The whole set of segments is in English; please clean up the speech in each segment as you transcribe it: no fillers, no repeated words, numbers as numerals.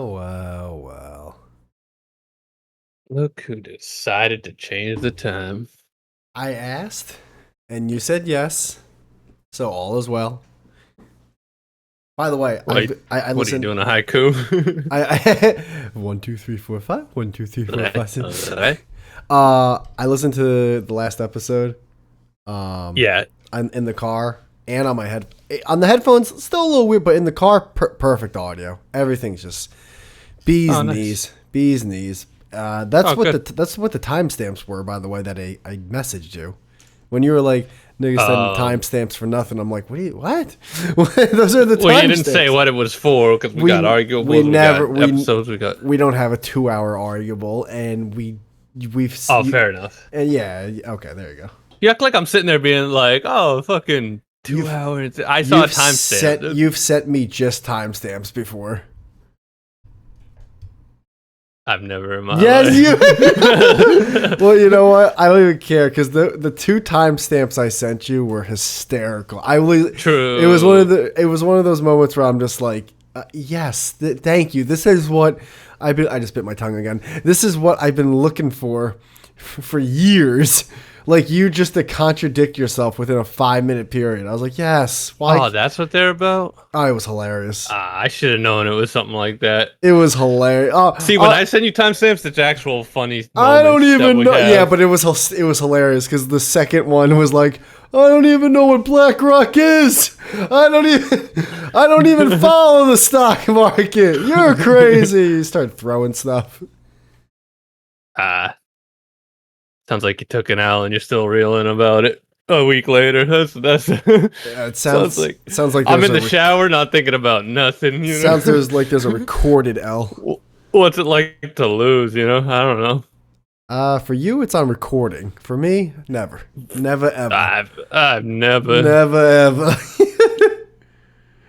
Well. Look who decided to change the time. I asked, and you said yes, so all is well. By the way, Wait, I what are you listened. doing, a haiku? I 1, 2, 3, 4, 5. 1, 2, 3, 4, 5. Right? I listened to the last episode. Yeah. I'm in the car and on the headphones. Still a little weird, but in the car, perfect audio. Everything's just bees Oh, nice. knees, bees knees. That's Oh, what good. that's what the timestamps were, by the way, that I messaged you when you were like, "Nigga sending Um, timestamps for nothing." I'm like, what? Those are the well, you didn't say timestamps. what it was for because we got We arguables, we never got episodes, we got. we don't have a 2 hour arguable, and we've Oh, fair enough. and yeah, okay, there you go. You act like I'm sitting there being like, oh, fucking two You've hours. I saw a timestamp. you've sent me just timestamps before. I've never in my Yes, you. life. Well, you know what? I don't even care because the two timestamps I sent you were hysterical. True. It was one of those moments where I'm just like, yes, thank you. This is what I just bit my tongue again. This is what I've been looking for years. Like you just to contradict yourself within a 5 minute period. I was like, yes. Why? Oh, that's what they're about? Oh, it was hilarious. I should have known it was something like that. It was hilarious. See, when I send you timestamps, it's actual funny I don't moments that even we know. have. Yeah, but it was hilarious because the second one was like, I don't even know what BlackRock is. I don't even follow the stock market. You're crazy. You start throwing stuff. Ah, sounds like you took an L and you're still reeling about it a week later. That's Yeah, it sounds like I'm there's in the shower, not thinking about nothing. You know, sounds there's a recorded L. what's it like to lose? You know, I don't know. For you, it's on recording. For me, never, never, ever, I've never. never, ever.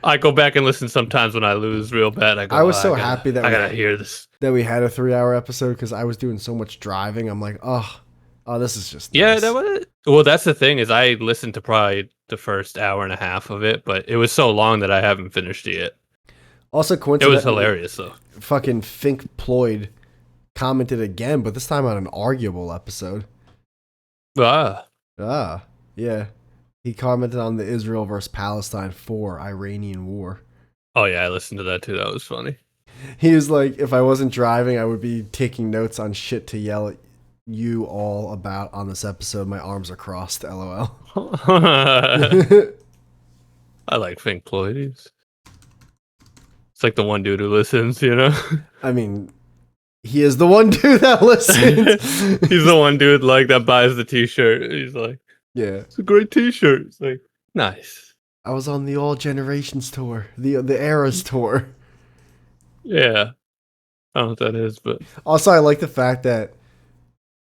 I go back and listen sometimes when I lose real bad. I go. I was so I gotta, happy that I gotta hear this. we had a 3 hour episode because I was doing so much driving. I'm like, oh, this is just Yeah, nice. that was. Well, that's the thing is I listened to probably the first hour and a half of it, but it was so long that I haven't finished it yet. Also, It was coincidentally, hilarious though. fucking Fink Ployd commented again, but this time on an arguable episode. Ah, Ah, yeah. He commented on the Israel versus Palestine 4 Iranian war. oh yeah, I listened to that too. That was funny. He was like, if I wasn't driving, I would be taking notes on shit to yell at you all about on this episode. My arms are crossed, lol. I like Pink Floyd. It's like the one dude who listens, you know. I mean, he is the one dude that listens. He's the one dude like that buys the T-shirt. He's like, Yeah. it's a great T-shirt. It's like nice. I was on the All Generations tour, the Eras tour. Yeah, I don't know what that is, but Also, I like the fact that,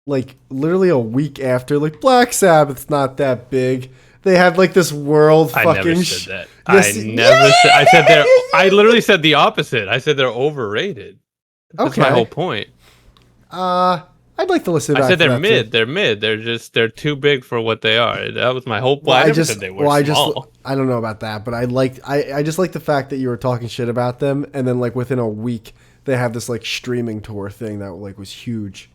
like, literally a week after, like, Black Sabbath's not that big. They had like this world I fucking. never said that. Yes, I never said. I said they're. I literally said the opposite. I said they're overrated. That's Okay. my whole point. I'd like to listen back I said to they're that mid. too. They're mid. They're too big for what they are. That was my whole point. Well, I never said they were small. I don't know about that, but I just like the fact that you were talking shit about them, and then like within a week they have this like streaming tour thing that like was huge.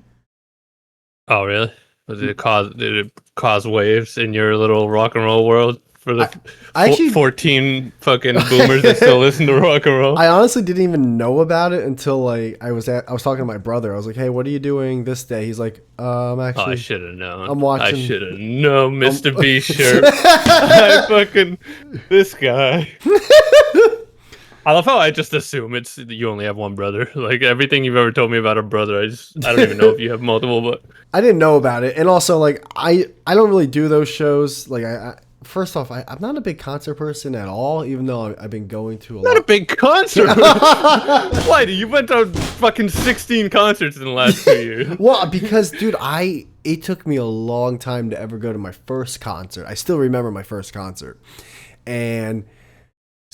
Oh really? Did it cause waves in your little rock and roll world for the I actually 14 fucking boomers that still listen to rock and roll? I honestly didn't even know about it until like I was talking to my brother. I was like, "Hey, what are you doing this day?" He's like, Oh, I actually should have known. I'm watching- I should have known, Mr. B shirt. I fucking this guy. I love how I just assume it's you only have one brother. Like everything you've ever told me about a brother, I don't even know if you have multiple. But I didn't know about it, and also like I don't really do those shows. Like first off, I'm not a big concert person at all, even though I've been going to a not lot. a big concert. Why? You went to fucking 16 concerts in the last 2 years. Well, because dude, it took me a long time to ever go to my first concert. I still remember my first concert, and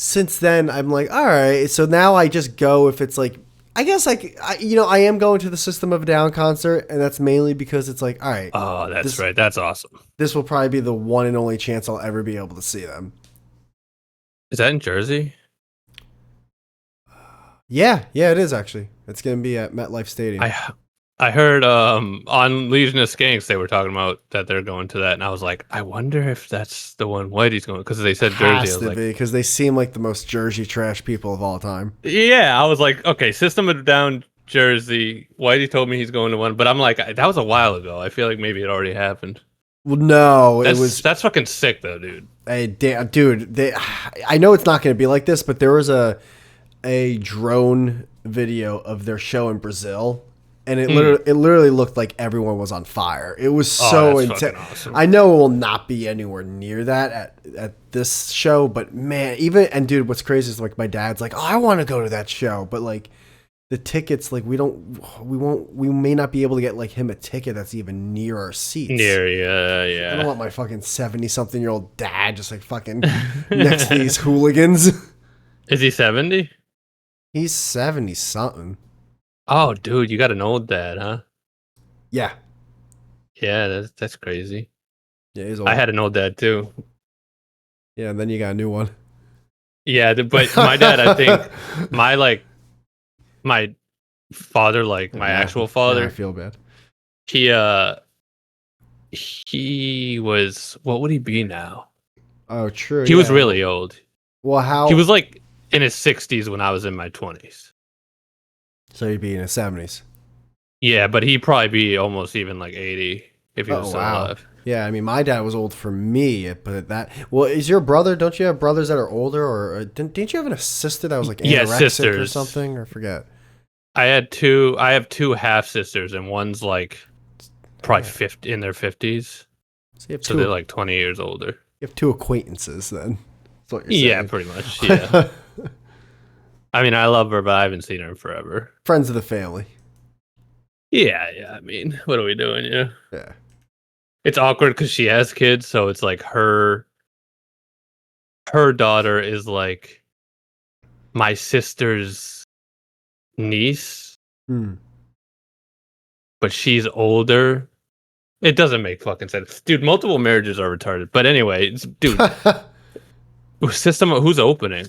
since then I'm like, all right. So now I just go if it's like. I guess like I am going to the System of a Down concert, and that's mainly because it's like, all right, Oh, that's right. That's awesome. this will probably be the one and only chance I'll ever be able to see them. Is that in Jersey? Yeah, yeah, it is actually. It's gonna be at MetLife Stadium. I heard on Legion of Skanks they were talking about that they're going to that, and I was like, I wonder if that's the one Whitey's going, because they said Jersey. I Has was to like, be because they seem like the most Jersey trash people of all time. yeah, I was like, okay, System of a Down, Jersey. Whitey told me he's going to one, but I'm like, that was a while ago. I feel like maybe it already happened. Well, no, it was. That's fucking sick though, dude. Dude, I know it's not going to be like this, but there was a drone video of their show in Brazil, and it literally looked like everyone was on fire. It was so intense. Awesome. I know it will not be anywhere near that at this show, but man, dude, what's crazy is like my dad's like, oh, I want to go to that show, but like the tickets, like we may not be able to get like him a ticket that's even near our seats. Yeah. I don't want my fucking 70-something-year-old dad just like fucking next to these hooligans. Is he 70? He's 70-something. Oh, dude, you got an old dad, huh? Yeah. Yeah, that's crazy. Yeah, he's old. I had an old dad too. Yeah, and then you got a new one. Yeah, but my dad, I think my father, like my actual father, I feel bad. He was, what would he be now? Oh, true. He was really old. Well, how? He was like in his 60s when I was in my 20s. So he'd be in his 70s. Yeah, but he'd probably be almost even like 80 if he was still alive. Yeah, I mean, my dad was old for me, but well, is your brother? Don't you have brothers that are older, or didn't you have a sister that was like anorexic or something? Or forget. I have two half sisters, and one's like probably 50 in their 50s. So they're like 20 years older. You have two acquaintances, then. That's what you're saying. Yeah, pretty much. Yeah. I mean, I love her, but I haven't seen her in forever. Friends of the family. Yeah. I mean, what are we doing? Yeah. It's awkward because she has kids, so it's like her daughter is like my sister's niece, but she's older. It doesn't make fucking sense, dude. Multiple marriages are retarded. But anyway, dude, system who's opening?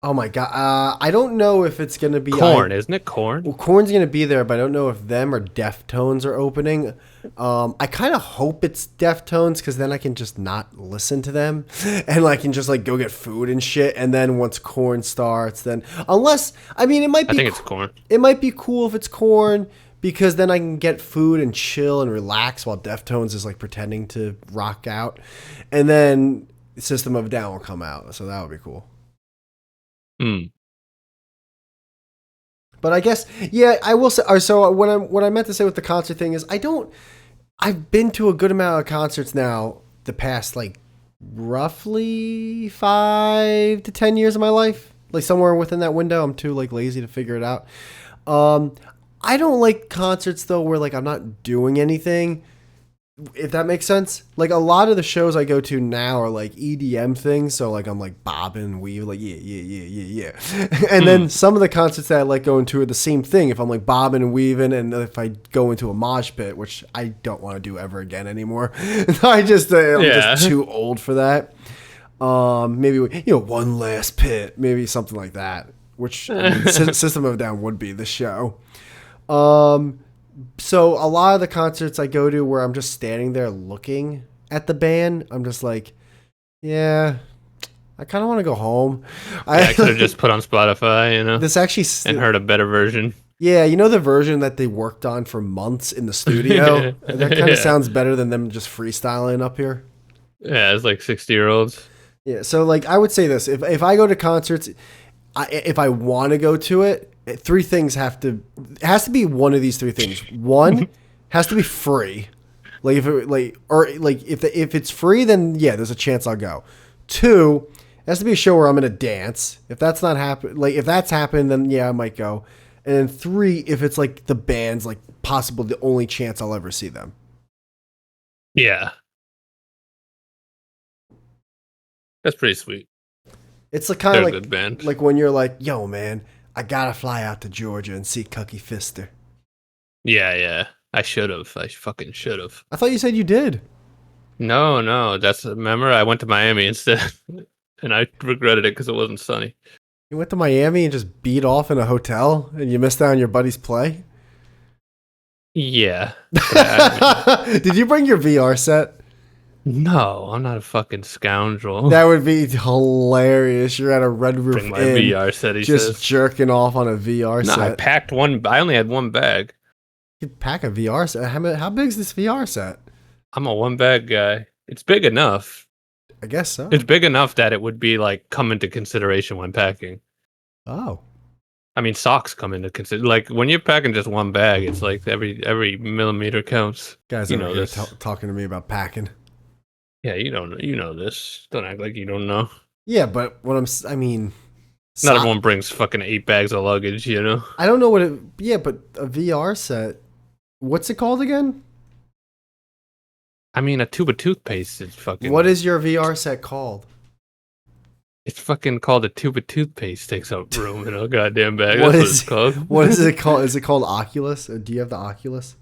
Oh my god, I don't know if it's gonna be Korn, isn't it? Korn. Well, Korn's gonna be there, but I don't know if them or Deftones are opening. I kind of hope it's Deftones because then I can just not listen to them, and I can just like go get food and shit. And then once Korn starts, then unless I mean it might be. I think it's Korn. It might be cool if it's Korn because then I can get food and chill and relax while Deftones is like pretending to rock out, and then System of a Down will come out, so that would be cool. But I guess, yeah, I will say. So what I meant to say with the concert thing is, I've been to a good amount of concerts now. The past like roughly 5 to 10 years of my life, like somewhere within that window. I'm too like lazy to figure it out. I don't like concerts though where like I'm not doing anything. If that makes sense. Like a lot of the shows I go to now are like EDM things, so like I'm like bobbing and weaving, like yeah. And then some of the concerts that I like going to are the same thing. If I'm like bobbing and weaving, and if I go into a mosh pit, which I don't want to do ever again anymore. I'm just too old for that. Maybe one last pit, maybe something like that. Which I mean, System of a Down would be the show. So a lot of the concerts I go to where I'm just standing there looking at the band, I'm just like, yeah, I kind of want to go home. I could have just put on Spotify, This actually and heard a better version. Yeah, the version that they worked on for months in the studio. That kind of sounds better than them just freestyling up here. Yeah, it's like 60-year-olds. Yeah, so like I would say this: if I go to concerts, if I want to go to it, three things it has to be one of these three things. One has to be free. Like if it's free, then yeah, there's a chance I'll go. Two, it has to be a show where I'm gonna dance. If that's not happen, like if that's happened, then yeah, I might go. And then three, if it's like the band's like possible the only chance I'll ever see them. Yeah. That's pretty sweet. It's like kind of like a good band. Like when you're like, yo man, I gotta fly out to Georgia and see Cucky Fister. Yeah. I should have. I fucking should have. I thought you said you did. No. Remember, I went to Miami instead, and I regretted it because it wasn't sunny. You went to Miami and just beat off in a hotel, and you missed out on your buddy's play. Yeah. Did you bring your VR set? No, I'm not a fucking scoundrel. That would be hilarious. You're at a Red Roof Bring my Inn, VR set, he just says. jerking off on a VR No, set. I packed one. I only had one bag. You could pack a VR set. How big is this VR set? I'm a one bag guy. It's big enough. I guess so. It's big enough that it would be like come into consideration when packing. Oh. I mean, socks come into consider. Like when you're packing just one bag, it's like every millimeter counts. Guys You over know here this. talking to me about packing. Yeah, you don't. You know this. Don't act like you don't know. Yeah, but I mean, Not everyone brings fucking 8 bags of luggage. You know. I don't know what it. Yeah, but a VR set. What's it called again? I mean, a tube of toothpaste is fucking. What is your VR set called? It's fucking called a tube of toothpaste. Takes up room in a goddamn bag. What That's what is it's called. What is it called? Is it called Oculus? Or do you have the Oculus?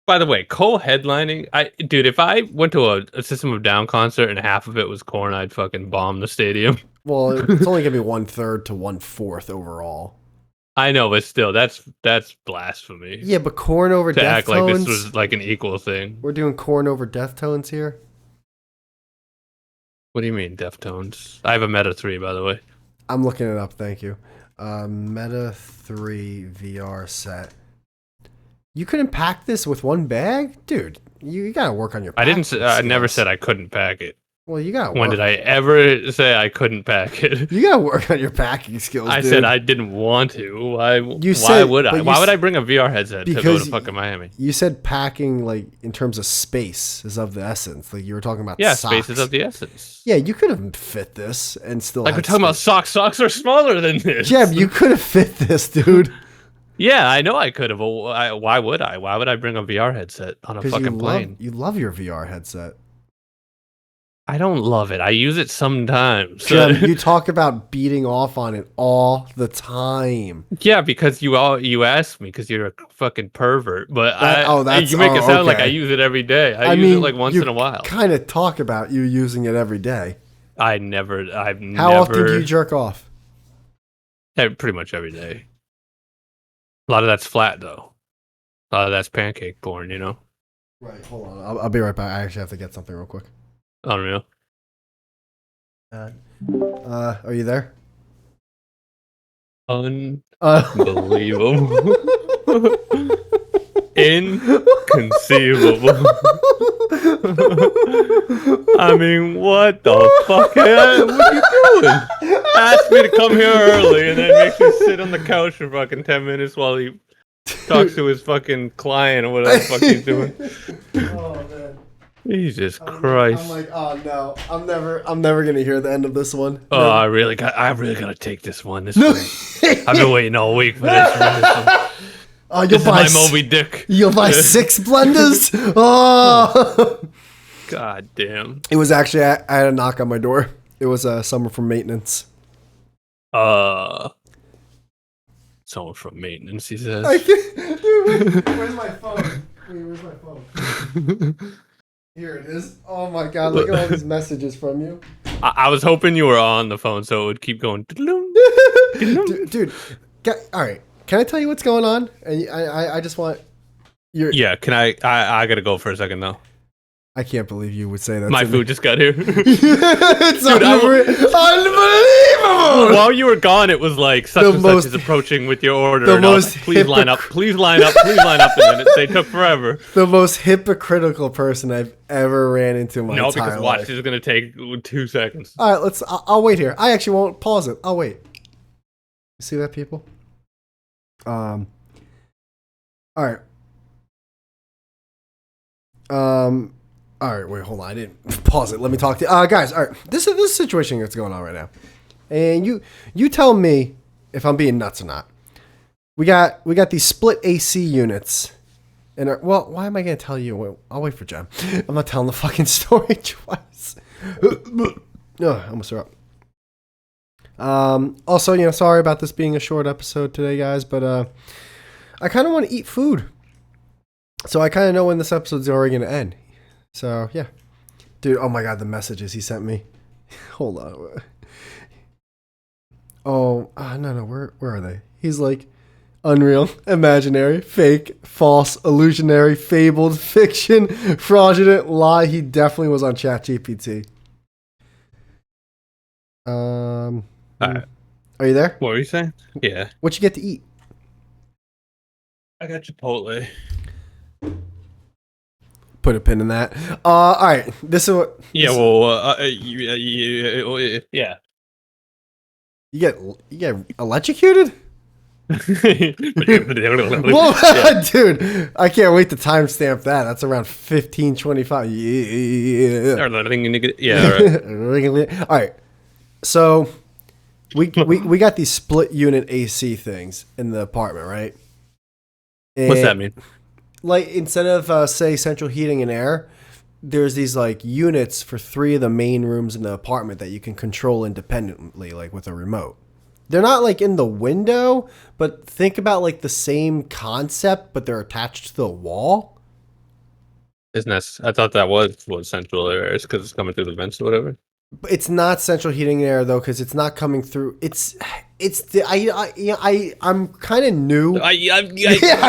By the way, Cole headlining. Dude, if I went to a System of Down concert and half of it was Korn, I'd fucking bomb the stadium. Well, it's only gonna be 1/3 to 1/4 overall. I know, but still, that's blasphemy. Yeah, but Korn over To act like Deftones. this was like an equal thing. We're doing Korn over Deftones here. What do you mean, Deftones? I have a Meta 3, by the way. I'm looking it up. Thank you. Meta 3 VR set. You couldn't pack this with one bag, dude. You gotta work on your. I didn't. I never skills. said I couldn't pack it. Well, you gotta. When did I ever say I couldn't pack it? You gotta work on your packing skills. I dude. said I didn't want to. Why said- would I? but you Why would s- I bring a VR headset to go because to fucking Miami? You said packing, like in terms of space, is of the essence. Like you were talking about. Yeah, socks. space is of the essence. Yeah, you could have fit this and still. Like we're had talking about space. socks. Socks are smaller than this. Jeb, you could have fit this, dude. Yeah, I know I could have. Why would I? Why would I bring a VR headset on a Because fucking plane? you love your VR headset. I don't love it. I use it sometimes. Jeb, you talk about beating off on it all the time. Yeah, because you asked me because you're a fucking pervert. But That's you make it sound like I okay. use it every day. I use mean, it like once you in a while. Kind of talk about you using it every day. I've How never. often do you jerk off? Pretty much every day. A lot of that's flat though. A lot of that's pancake porn. You know. Right. Hold on. I'll be right back. I actually have to get something real quick. Unreal. Are you there? Unbelievable. Inconceivable. I mean, what the fuck? What are you doing? Ask me to come here early and then makes me sit on the couch for fucking 10 minutes while he talks to his fucking client or whatever the fuck he's doing. Oh man. Jesus Christ. I'm like, oh no, I'm never gonna hear the end of this one. Oh, I really gotta take this one. This one. I've been waiting all week for this one. Oh, This is my Moby Dick. You'll buy 6 blenders. Oh. God damn. It was actually I had a knock on my door. It was someone from maintenance. Someone from maintenance, he says. I can't, dude, where's my phone? Wait, where's my phone? Here it is. Oh my god, look at all these messages from you. I was hoping you were on the phone so it would keep going. Dude, all right. Can I tell you what's going on? And I just want your. Yeah, can I gotta go for a second though. I can't believe you would say that. My to food me. just got here. It's Dude, unbelievable. While you were gone, it was like such and such is approaching with your order. the And I was most like, please line up, please line up, please line up, and then they took forever. The most hypocritical person I've ever ran into in my No, entire because watch, life. this is gonna take 2 seconds. All right, I'll wait here. I actually won't pause it. I'll wait. You see that, people? All right. All right, wait, hold on. I didn't pause it. Let me talk to you. Guys, all right. This is this situation that's going on right now. And you tell me if I'm being nuts or not. We got these split AC units. And well, why am I going to tell you? Wait, I'll wait for Jem. I'm not telling the fucking story twice. I almost threw up. Also, sorry about this being a short episode today, guys, but I kind of want to eat food. So I kind of know when this episode's already going to end. So, yeah. Dude, oh my god, the messages he sent me. Hold on. Oh, no, where are they? He's like, unreal, imaginary, fake, false, illusionary, fabled, fiction, fraudulent, lie. He definitely was on ChatGPT. All right. Are you there? What were you saying? Yeah. What you get to eat? I got Chipotle. Put a pin in that. All right. This is what. Yeah, this- well, yeah. you get electrocuted. Yeah. Whoa, dude! I can't wait to timestamp that. That's around 15:25. Yeah. Yeah, all right. All right. So we got these split unit AC things in the apartment, right? What's that And, mean? like, instead of say central heating and air, there's these like units for 3 of the main rooms in the apartment that you can control independently, like with a remote. They're not like in the window, but think about like the same concept, but they're attached to the wall. Isn't that? I thought that was what central air is because it's coming through the vents or whatever. But it's not central heating and air though, because it's not coming through. It's the I'm kind of new. Yeah, I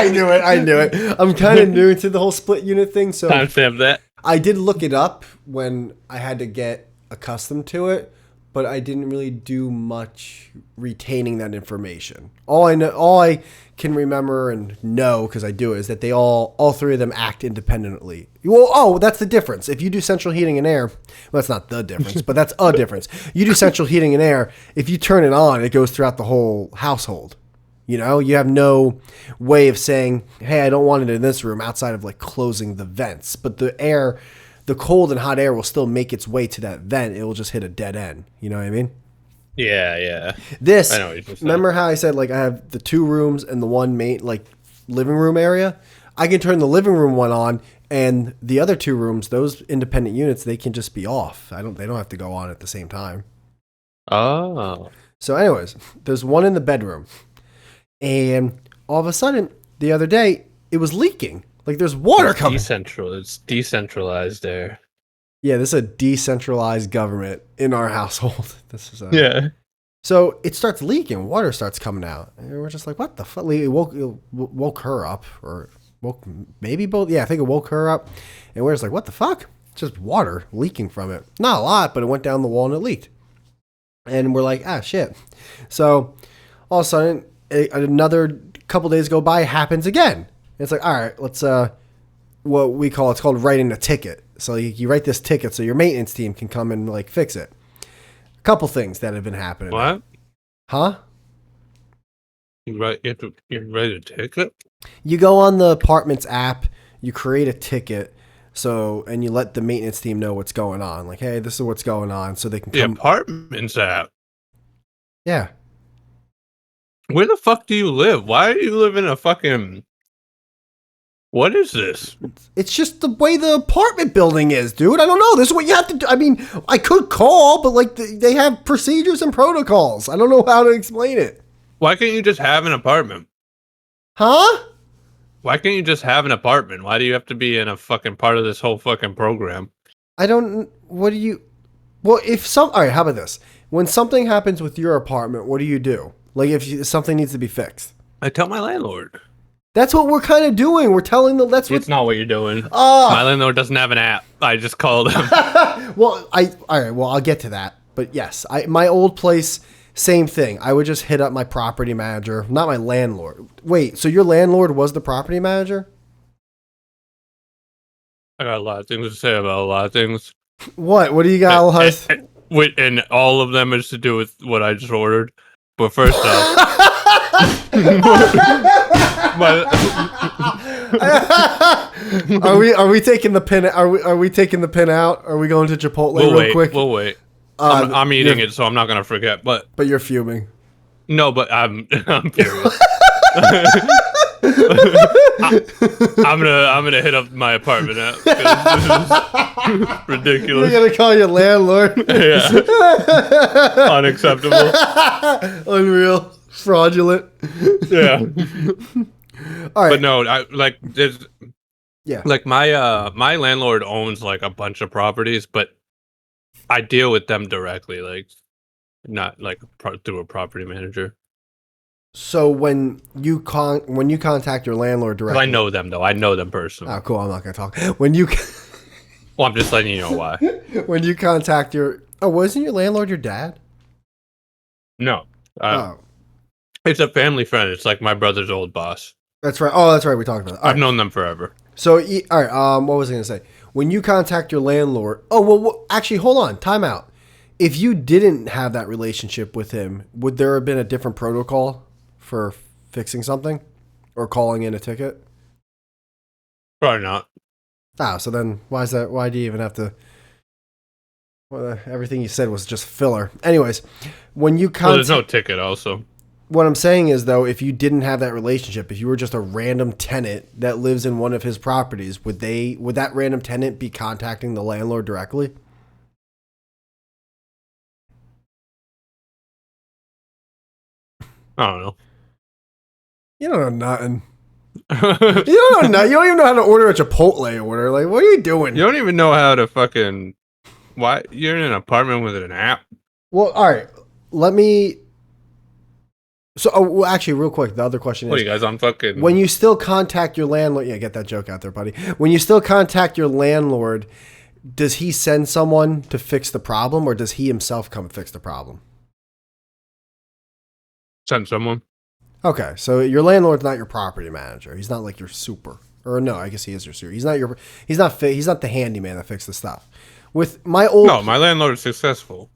knew it. I'm kind of new to the whole split unit thing, so Timestamp that. I did look it up when I had to get accustomed to it, but I didn't really do much retaining that information. All I can remember and know because I do it is that they all 3 of them act independently. Well, that's the difference. If you do central heating and air, well, that's not the difference, but that's a difference. You do central heating and air. If you turn it on, it goes throughout the whole household. You know, you have no way of saying, hey, I don't want it in this room outside of like closing the vents. But the cold and hot air will still make its way to that vent. It will just hit a dead end. You know what I mean? Yeah. This, I know what you're saying. remember how I said like I have the 2 rooms and the one main like living room area? I can turn the living room one on and the other 2 rooms, those independent units, they can just be off. They don't have to go on at the same time. Oh. So anyways, there's one in the bedroom. And all of a sudden, the other day, it was leaking. Like there's water coming. It's decentralized there. Yeah, this is a decentralized government in our household. This is Yeah. So it starts leaking. Water starts coming out. And we're just like, what the fuck? It woke her up. Or woke maybe both. Yeah, I think it woke her up. And we're just like, what the fuck? Just water leaking from it. Not a lot, but it went down the wall and it leaked. And we're like, shit. So all of a sudden, another couple days go by, happens again. It's like, all right, let's what we call, it's called writing a ticket. So you write this ticket so your maintenance team can come and like fix it. A couple things that have been happening. What? Huh? You write a ticket? You go on the apartments app, you create a ticket, and you let the maintenance team know what's going on. Like, hey, this is what's going on, so they can The come. apartments app. Yeah. Where the fuck do you live? Why do you live in a fucking... What is this? It's just the way the apartment building is, dude. I don't know. This is what you have to do. I mean, I could call, but like they have procedures and protocols. I don't know how to explain it. Why can't you just have an apartment? Huh? Why can't you just have an apartment? Why do you have to be in a fucking part of this whole fucking program? I don't. What do you? Well, all right. How about this? When something happens with your apartment, what do you do? Like if something needs to be fixed. I tell my landlord. That's what we're kind of doing. We're telling them. That's what. It's not what you're doing. My landlord doesn't have an app. I just called him. Well, all right. Well, I'll get to that. But yes, my old place, same thing. I would just hit up my property manager, not my landlord. Wait, so your landlord was the property manager? I got a lot of things to say about a lot of things. What? What do you got, Elias? And all of them is to do with what I just ordered. But first off, Are we taking the pin? Are we taking the pin out? Are we going to Chipotle real quick? We'll wait. I'm eating it, so I'm not gonna forget. But you're fuming. No, but I'm furious. I'm gonna hit up my apartment app. This is ridiculous. You're gonna call your landlord? Yeah. Unacceptable. Unreal. Fraudulent. Yeah. All right. But no, there's yeah. Like my landlord owns like a bunch of properties, but I deal with them directly. Like not like through a property manager. So when you contact your landlord Because I directly, know them though. I know them oh, personally. cool. I'm not gonna talk. When you Well, I'm just letting you know why. when you contact your wasn't your landlord your dad? No, Oh, it's a family friend. It's like my brother's old boss. that's right. Oh, that's right. We talked about it. All I've right. known them forever. So, all right. What was I gonna say? When you contact your landlord, oh well, actually, hold on. Time out. If you didn't have that relationship with him, would there have been a different protocol for fixing something or calling in a ticket? Probably not. Ah, so then why is that? Why do you even have to? Well, everything you said was just filler. Anyways, when you Well, there's no contact, ticket. Also, what I'm saying is though, if you didn't have that relationship, if you were just a random tenant that lives in one of his properties, would that random tenant be contacting the landlord directly? I don't know. You don't know nothing. You You don't know nothing. You don't even know how to order a Chipotle order. Like, what are you doing? don't even know how to fucking. Why you're in an apartment with an app? Well, all right. Let me. So, well, actually, real quick, the other question What are is you guys on fucking? when you still contact your landlord. Yeah, get that joke out there, buddy. When you still contact your landlord, does he send someone to fix the problem, or does he himself come fix the problem? Send someone. Okay, so your landlord's not your property manager. He's not like your super. Or no, I guess he is your super. He's not your. He's not the handyman that fixes the stuff. With my No, old, my landlord is successful.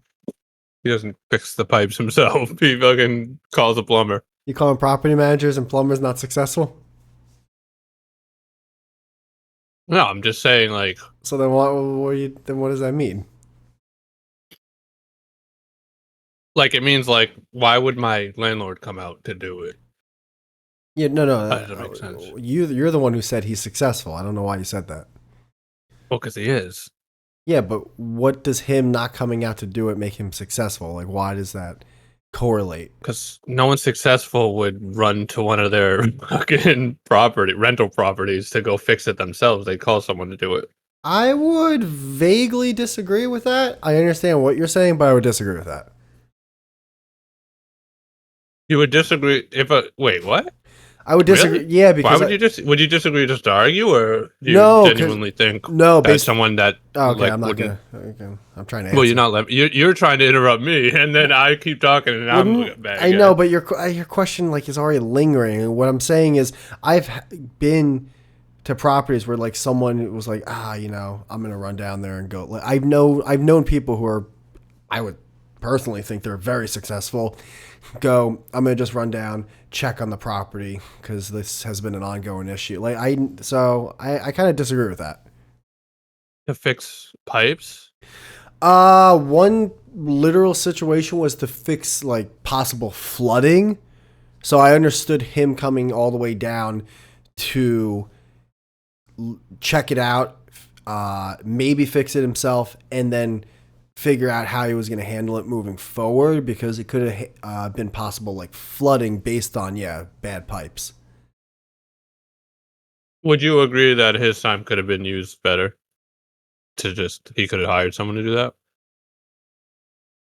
He doesn't fix the pipes himself. He fucking calls a plumber. you call him property managers and plumbers not successful. No, I'm just saying, like, So then what does that mean? it means like, why would my landlord come out to do it? Yeah, no, no. That doesn't make sense. You're the one who said he's successful. I don't know why you said that. Well, because he is. Yeah, but what does him not coming out to do it make him successful? Like, why does that correlate? Because no one successful would run to one of their fucking rental properties to go fix it themselves. They'd call someone to do it. I would vaguely disagree with that. I understand what you're saying, but I would disagree with that. You would disagree if wait, what? I would disagree. Really? Yeah, Why because would you disagree just to argue, or do you no, genuinely think no, that someone that okay, like I'm not wouldn't? gonna. Okay, I'm trying to answer. Well, you're not let you're trying to interrupt me, and then I keep talking, and I'm a bad I guy. know, but your question like is already lingering. And what I'm saying is, I've been to properties where like someone was like, I'm gonna run down there and go. Like, I've known people who are, I would personally think they're very successful. Go, I'm gonna just run down, check on the property because this has been an ongoing issue. Like I kind of disagree with that. To fix pipes. One literal situation was to fix like possible flooding. So I understood him coming all the way down to check it out, maybe fix it himself, and then figure out how he was going to handle it moving forward because it could have been possible like flooding based on bad pipes. Would you agree that his time could have been used better? He could have hired someone to do that.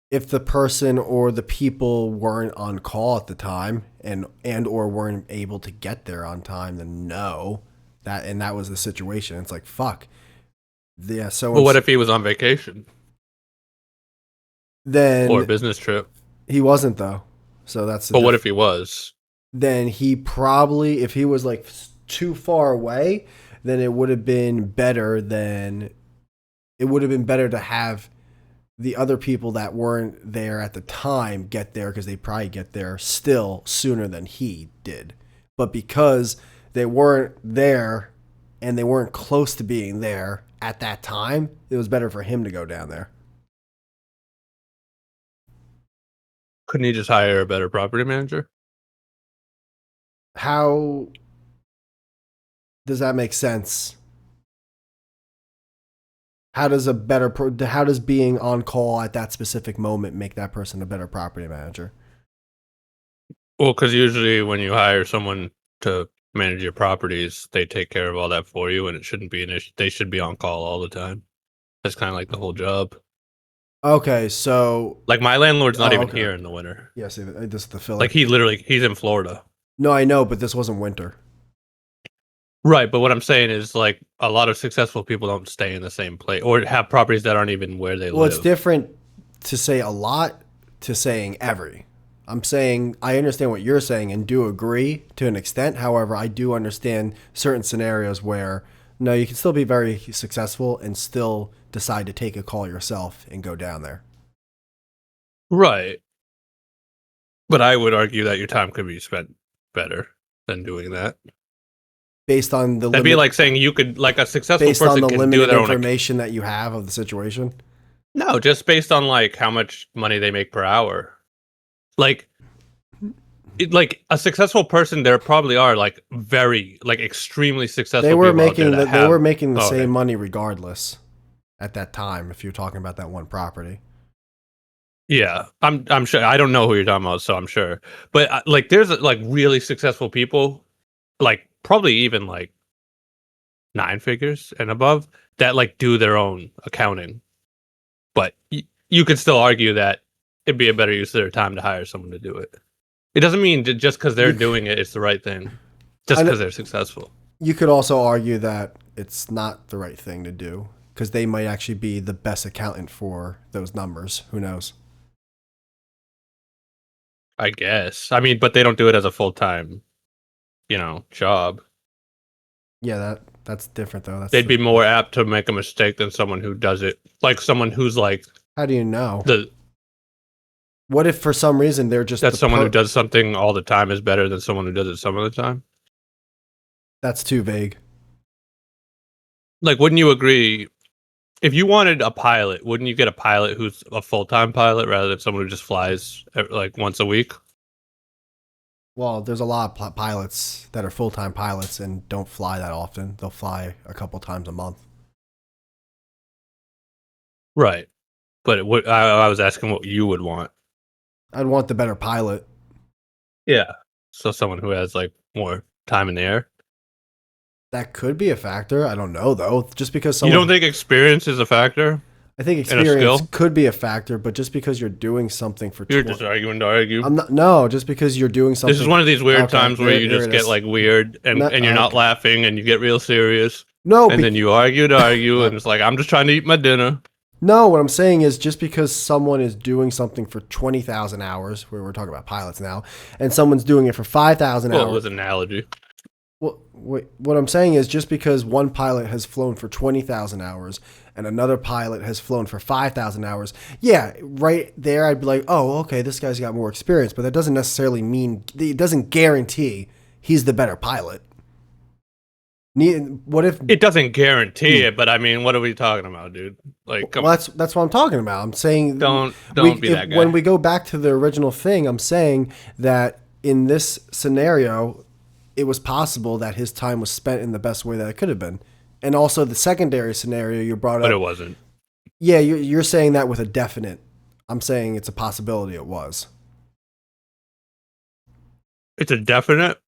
If the person or the people weren't on call at the time and or weren't able to get there on time, then no. That was the situation. It's like fuck. Yeah, so But what if he was on vacation or a then business trip? he wasn't though. So that's the But what if he was? then he probably if he was like too far away, then it would have been better to have the other people that weren't there at the time get there because they probably get there still sooner than he did. But because they weren't there and they weren't close to being there at that time, it was better for him to go down there. Couldn't he just hire a better property manager? How does that make sense? How does being on call at that specific moment make that person a better property manager? Well, because usually when you hire someone to manage your properties, they take care of all that for you, and it shouldn't be an issue. They should be on call all the time. That's kind of like the whole job. Okay, so Like my landlord's not even okay. here in the winter. Yeah, see, this is the filler. Like he's in Florida. No, I know, but this wasn't winter. Right, but what I'm saying is like a lot of successful people don't stay in the same place or have properties that aren't even where they Well, it's live. different to say a lot to saying every. I'm saying I understand what you're saying and do agree to an extent. However, I do understand certain scenarios where no, you can still be very successful and still decide to take a call yourself and go down there. Right. But I would argue that your time could be spent better than doing that. Based on the That'd be limit like saying you could, like a successful based on person the can do limited their own. information that you have of the situation. No, just based on like how much money they make per hour. Like, like a successful person, there probably are like very, like extremely successful people out there that They were have. making the Oh, same okay. money regardless at that time if you're talking about that one property. Yeah, I'm sure. I don't know who you're talking about, so I'm sure. But like, there's like really successful people, like probably even like 9 figures and above that like do their own accounting. But you could still argue that it'd be a better use of their time to hire someone to do it. It doesn't mean just because they're You doing it, it's the right thing. Just I, because they're successful. you could also argue that it's not the right thing to do because they might actually be the best accountant for those numbers. Who knows? I guess. I mean, but they don't do it as a full time, job. Yeah, that's different though. That's They'd the, be more apt to make a mistake than someone who does it, like someone who's like how do you know? the What if for some reason they're just that someone who does something all the time is better than someone who does it some of the time. that's too vague. Like, wouldn't you agree? If you wanted a pilot, wouldn't you get a pilot who's a full time pilot rather than someone who just flies like once a week? Well, there's a lot of pilots that are full time pilots and don't fly that often. They'll fly a couple times a month. Right. But I was asking what you would want. I'd want the better pilot. Yeah. So someone who has like more time in the air. That could be a factor. I don't know though. Just because You don't someone, think experience is a factor I think in a experience skill? could be a factor, but just because you're doing something for You're just arguing to argue. I'm not. No, just because you're doing something. This is one of these weird Okay, times where you here just it get is. like weird No, and you're not okay. laughing and you get real serious. No, And then you argue to argue uh, and it's like, I'm just trying to eat my dinner. no. What I'm saying is, just because someone is doing something for 20,000 hours, where we're talking about pilots now, and someone's doing it for 5,000 Well, it hours. was an analogy. Well, wait, what I'm saying is, just because one pilot has flown for 20,000 hours and another pilot has flown for 5,000 hours, yeah, right there, I'd be like, oh, okay, this guy's got more experience, but that doesn't necessarily mean, it doesn't guarantee he's the better pilot. What if It doesn't guarantee it, but I mean, what are we talking about, dude? Like, come Well, on. that's what I'm talking about. I'm saying Don't be that guy. when we go back to the original thing, I'm saying that in this scenario, it was possible that his time was spent in the best way that it could have been, and also the secondary scenario you brought But up. it wasn't. Yeah, you're saying that with a definite. I'm saying it's a possibility. It was. It's a definite.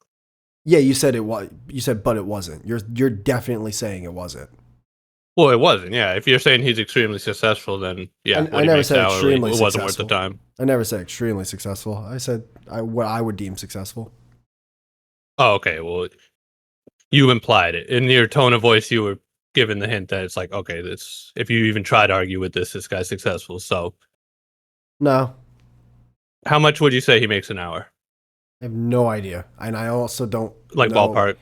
Yeah, you said it was. You said, but it wasn't. You're definitely saying it wasn't. Well, it wasn't. Yeah, if you're saying he's extremely successful, then yeah, I what he never makes said hourly, extremely it wasn't worth the successful. time. I never said extremely successful. I said what I would deem successful. Oh, okay. Well, you implied it in your tone of voice. You were given the hint that it's like, okay, this. If you even try to argue with this guy's successful. So, No, how much would you say he makes an hour? I have no idea, and I also don't Like know. ballpark.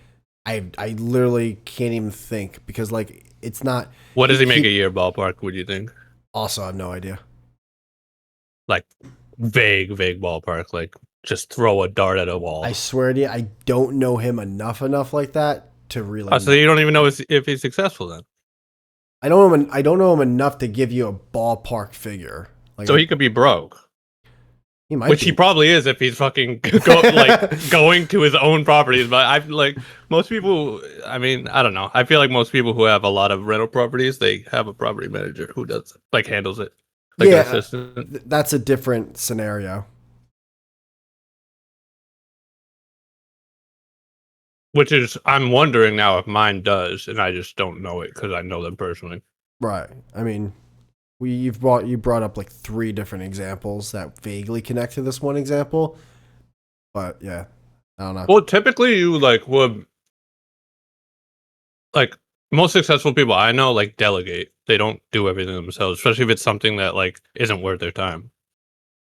I literally can't even think because like it's not. What does he make a year? Ballpark? Would you think? Also, I have no idea. Like vague ballpark. Like just throw a dart at a wall. I swear to you, I don't know him enough like that to really. Oh, so you don't even know if he's successful then. I don't know him. I don't know him enough to give you a ballpark figure. Like So he could be broke. he might Which be. he probably is if he's fucking going to his own properties. But I like most people. I mean, I don't know. I feel like most people who have a lot of rental properties, they have a property manager who does like handles it, like an Yeah, assistant. that's a different scenario. Which is, I'm wondering now if mine does, and I just don't know it because I know them personally. Right. I mean, You brought up like 3 different examples that vaguely connect to this one example, but yeah, I don't know. Well, typically you would most successful people I know delegate. They don't do everything themselves, especially if it's something that isn't worth their time.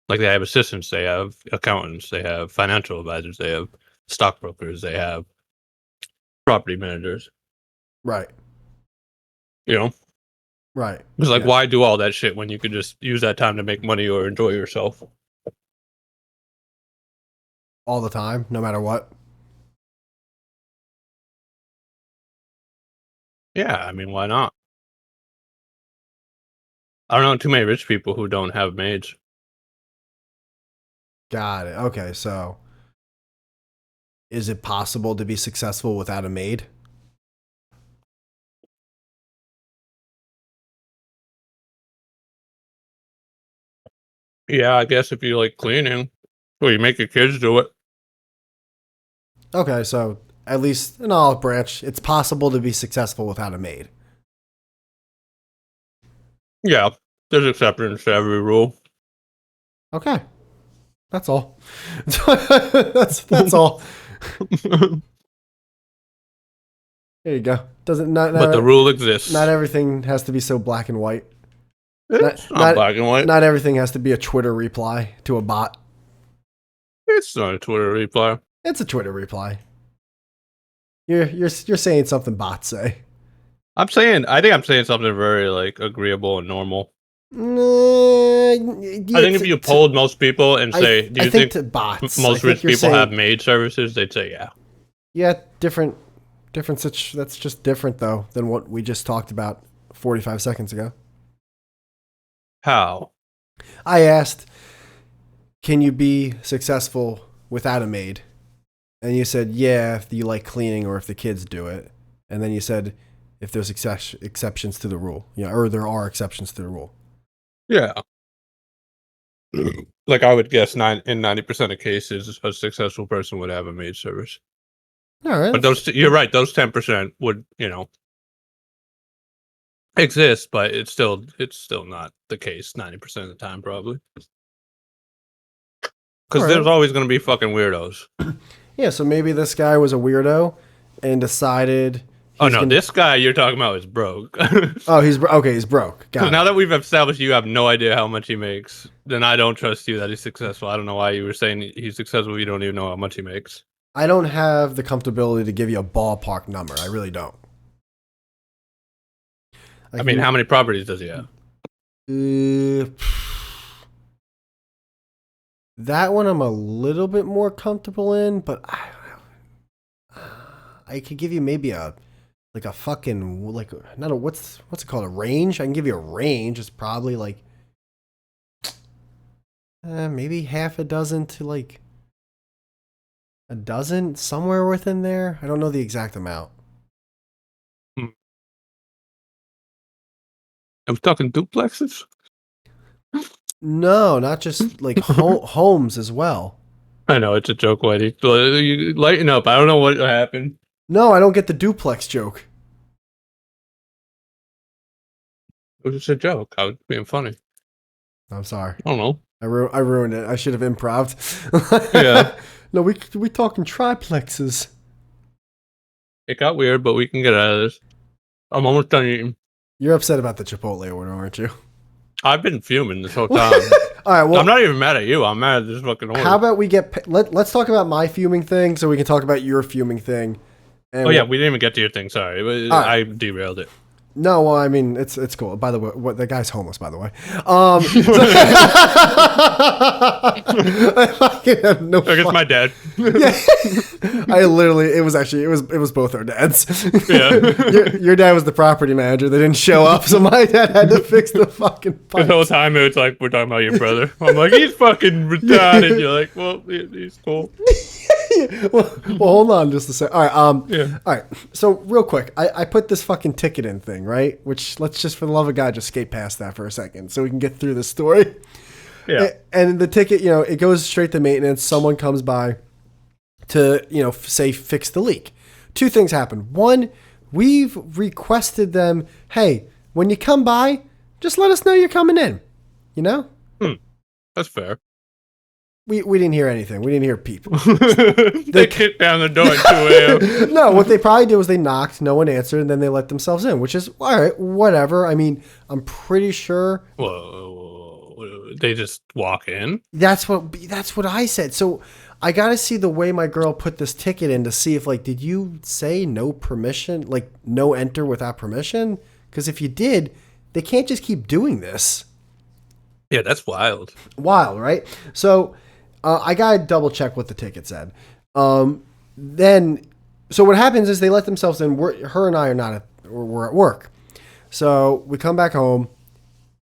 Like they have assistants, they have accountants, they have financial advisors, they have stockbrokers, they have property managers. Right. You know? Right. It's why do all that shit when you could just use that time to make money or enjoy yourself? All the time, no matter what. Yeah, I mean, why not? I don't know too many rich people who don't have maids. Got it. Okay, so is it possible to be successful without a maid? Yeah, I guess if you like cleaning, or you make your kids do it. Okay, so at least in olive branch, it's possible to be successful without a maid. Yeah, there's exceptions to every rule. Okay, that's all. that's all. There you go. Doesn't not But the rule exists. Not everything has to be so black and white. It's not black and white. Not everything has to be a Twitter reply to a bot. It's not a Twitter reply. It's a Twitter reply. You're saying something bots say. I think I'm saying something very agreeable and normal. I think if you polled most people and say, "Do you think bots, most rich people have maid services?" They'd say, "Yeah." Yeah, different. That's just different though than what we just talked about 45 seconds ago. How? I asked, "Can you be successful without a maid?" And you said, "Yeah, if you like cleaning or if the kids do it." And then you said, "If there's exceptions to the rule, or there are exceptions to the rule." Yeah. I would guess 90% of cases, a successful person would have a maid service. All right, but you're right. Those 10% would, exist, but it's still not the case 90% of the time, probably. Because there's always going to be fucking weirdos. Yeah, so maybe this guy was a weirdo and decided. This guy you're talking about is broke. Oh, he's broke. Now that we've established you have no idea how much he makes, then I don't trust you that he's successful. I don't know why you were saying he's successful. You don't even know how much he makes. I don't have the comfortability to give you a ballpark number. I really don't. I mean, how many properties does he have? That one I'm a little bit more comfortable in, but I could give you maybe a fucking not a what's it called, a range. I can give you a range. It's probably maybe half a dozen to a dozen, somewhere within there. I don't know the exact amount. Are we talking duplexes? No, not just homes as well. I know, it's a joke, Whitey. You lighten up. I don't know what happened. No, I don't get the duplex joke. It was just a joke. I was being funny. I'm sorry. I don't know. I ruined it. I should have improv'd. Yeah. No, we talking triplexes. It got weird, but we can get out of this. I'm almost done eating. You're upset about the Chipotle order, aren't you? I've been fuming this whole time. All right, well, I'm not even mad at you. I'm mad at this fucking order. How about we let's talk about my fuming thing so we can talk about your fuming thing. And we didn't even get to your thing. Sorry. I derailed it. No, well, I mean, it's cool. By the way, the guy's homeless, by the way. I guess my dad. Yeah. It was both our dads. Yeah. Your dad was the property manager. They didn't show up, so my dad had to fix the fucking pipes. The whole time it was we're talking about your brother. I'm like, he's fucking retarded. You're like, well, he's cool. well, hold on just a sec. All right. Yeah. All right. So real quick, I put this fucking ticket in thing, right? Which let's just, for the love of God, just skate past that for a second so we can get through the story. Yeah. And the ticket, it goes straight to maintenance. Someone comes by to, say fix the leak. 2 things happen. One, we've requested them, hey, when you come by, just let us know you're coming in. You know? That's fair. We didn't hear anything. We didn't hear peep. They kicked down the door at 2 a.m. No, what they probably did was they knocked, no one answered, and then they let themselves in, which is, all right, whatever. I mean, I'm pretty sure. Whoa, they just walk in? That's what I said. So I got to see the way my girl put this ticket in to see if, like, did you say no permission? Like, no enter without permission? Because if you did, they can't just keep doing this. Yeah, that's wild. Wild, right? So I got to double check what the ticket said. So what happens is they let themselves in. Her and I are not we're at work. So we come back home.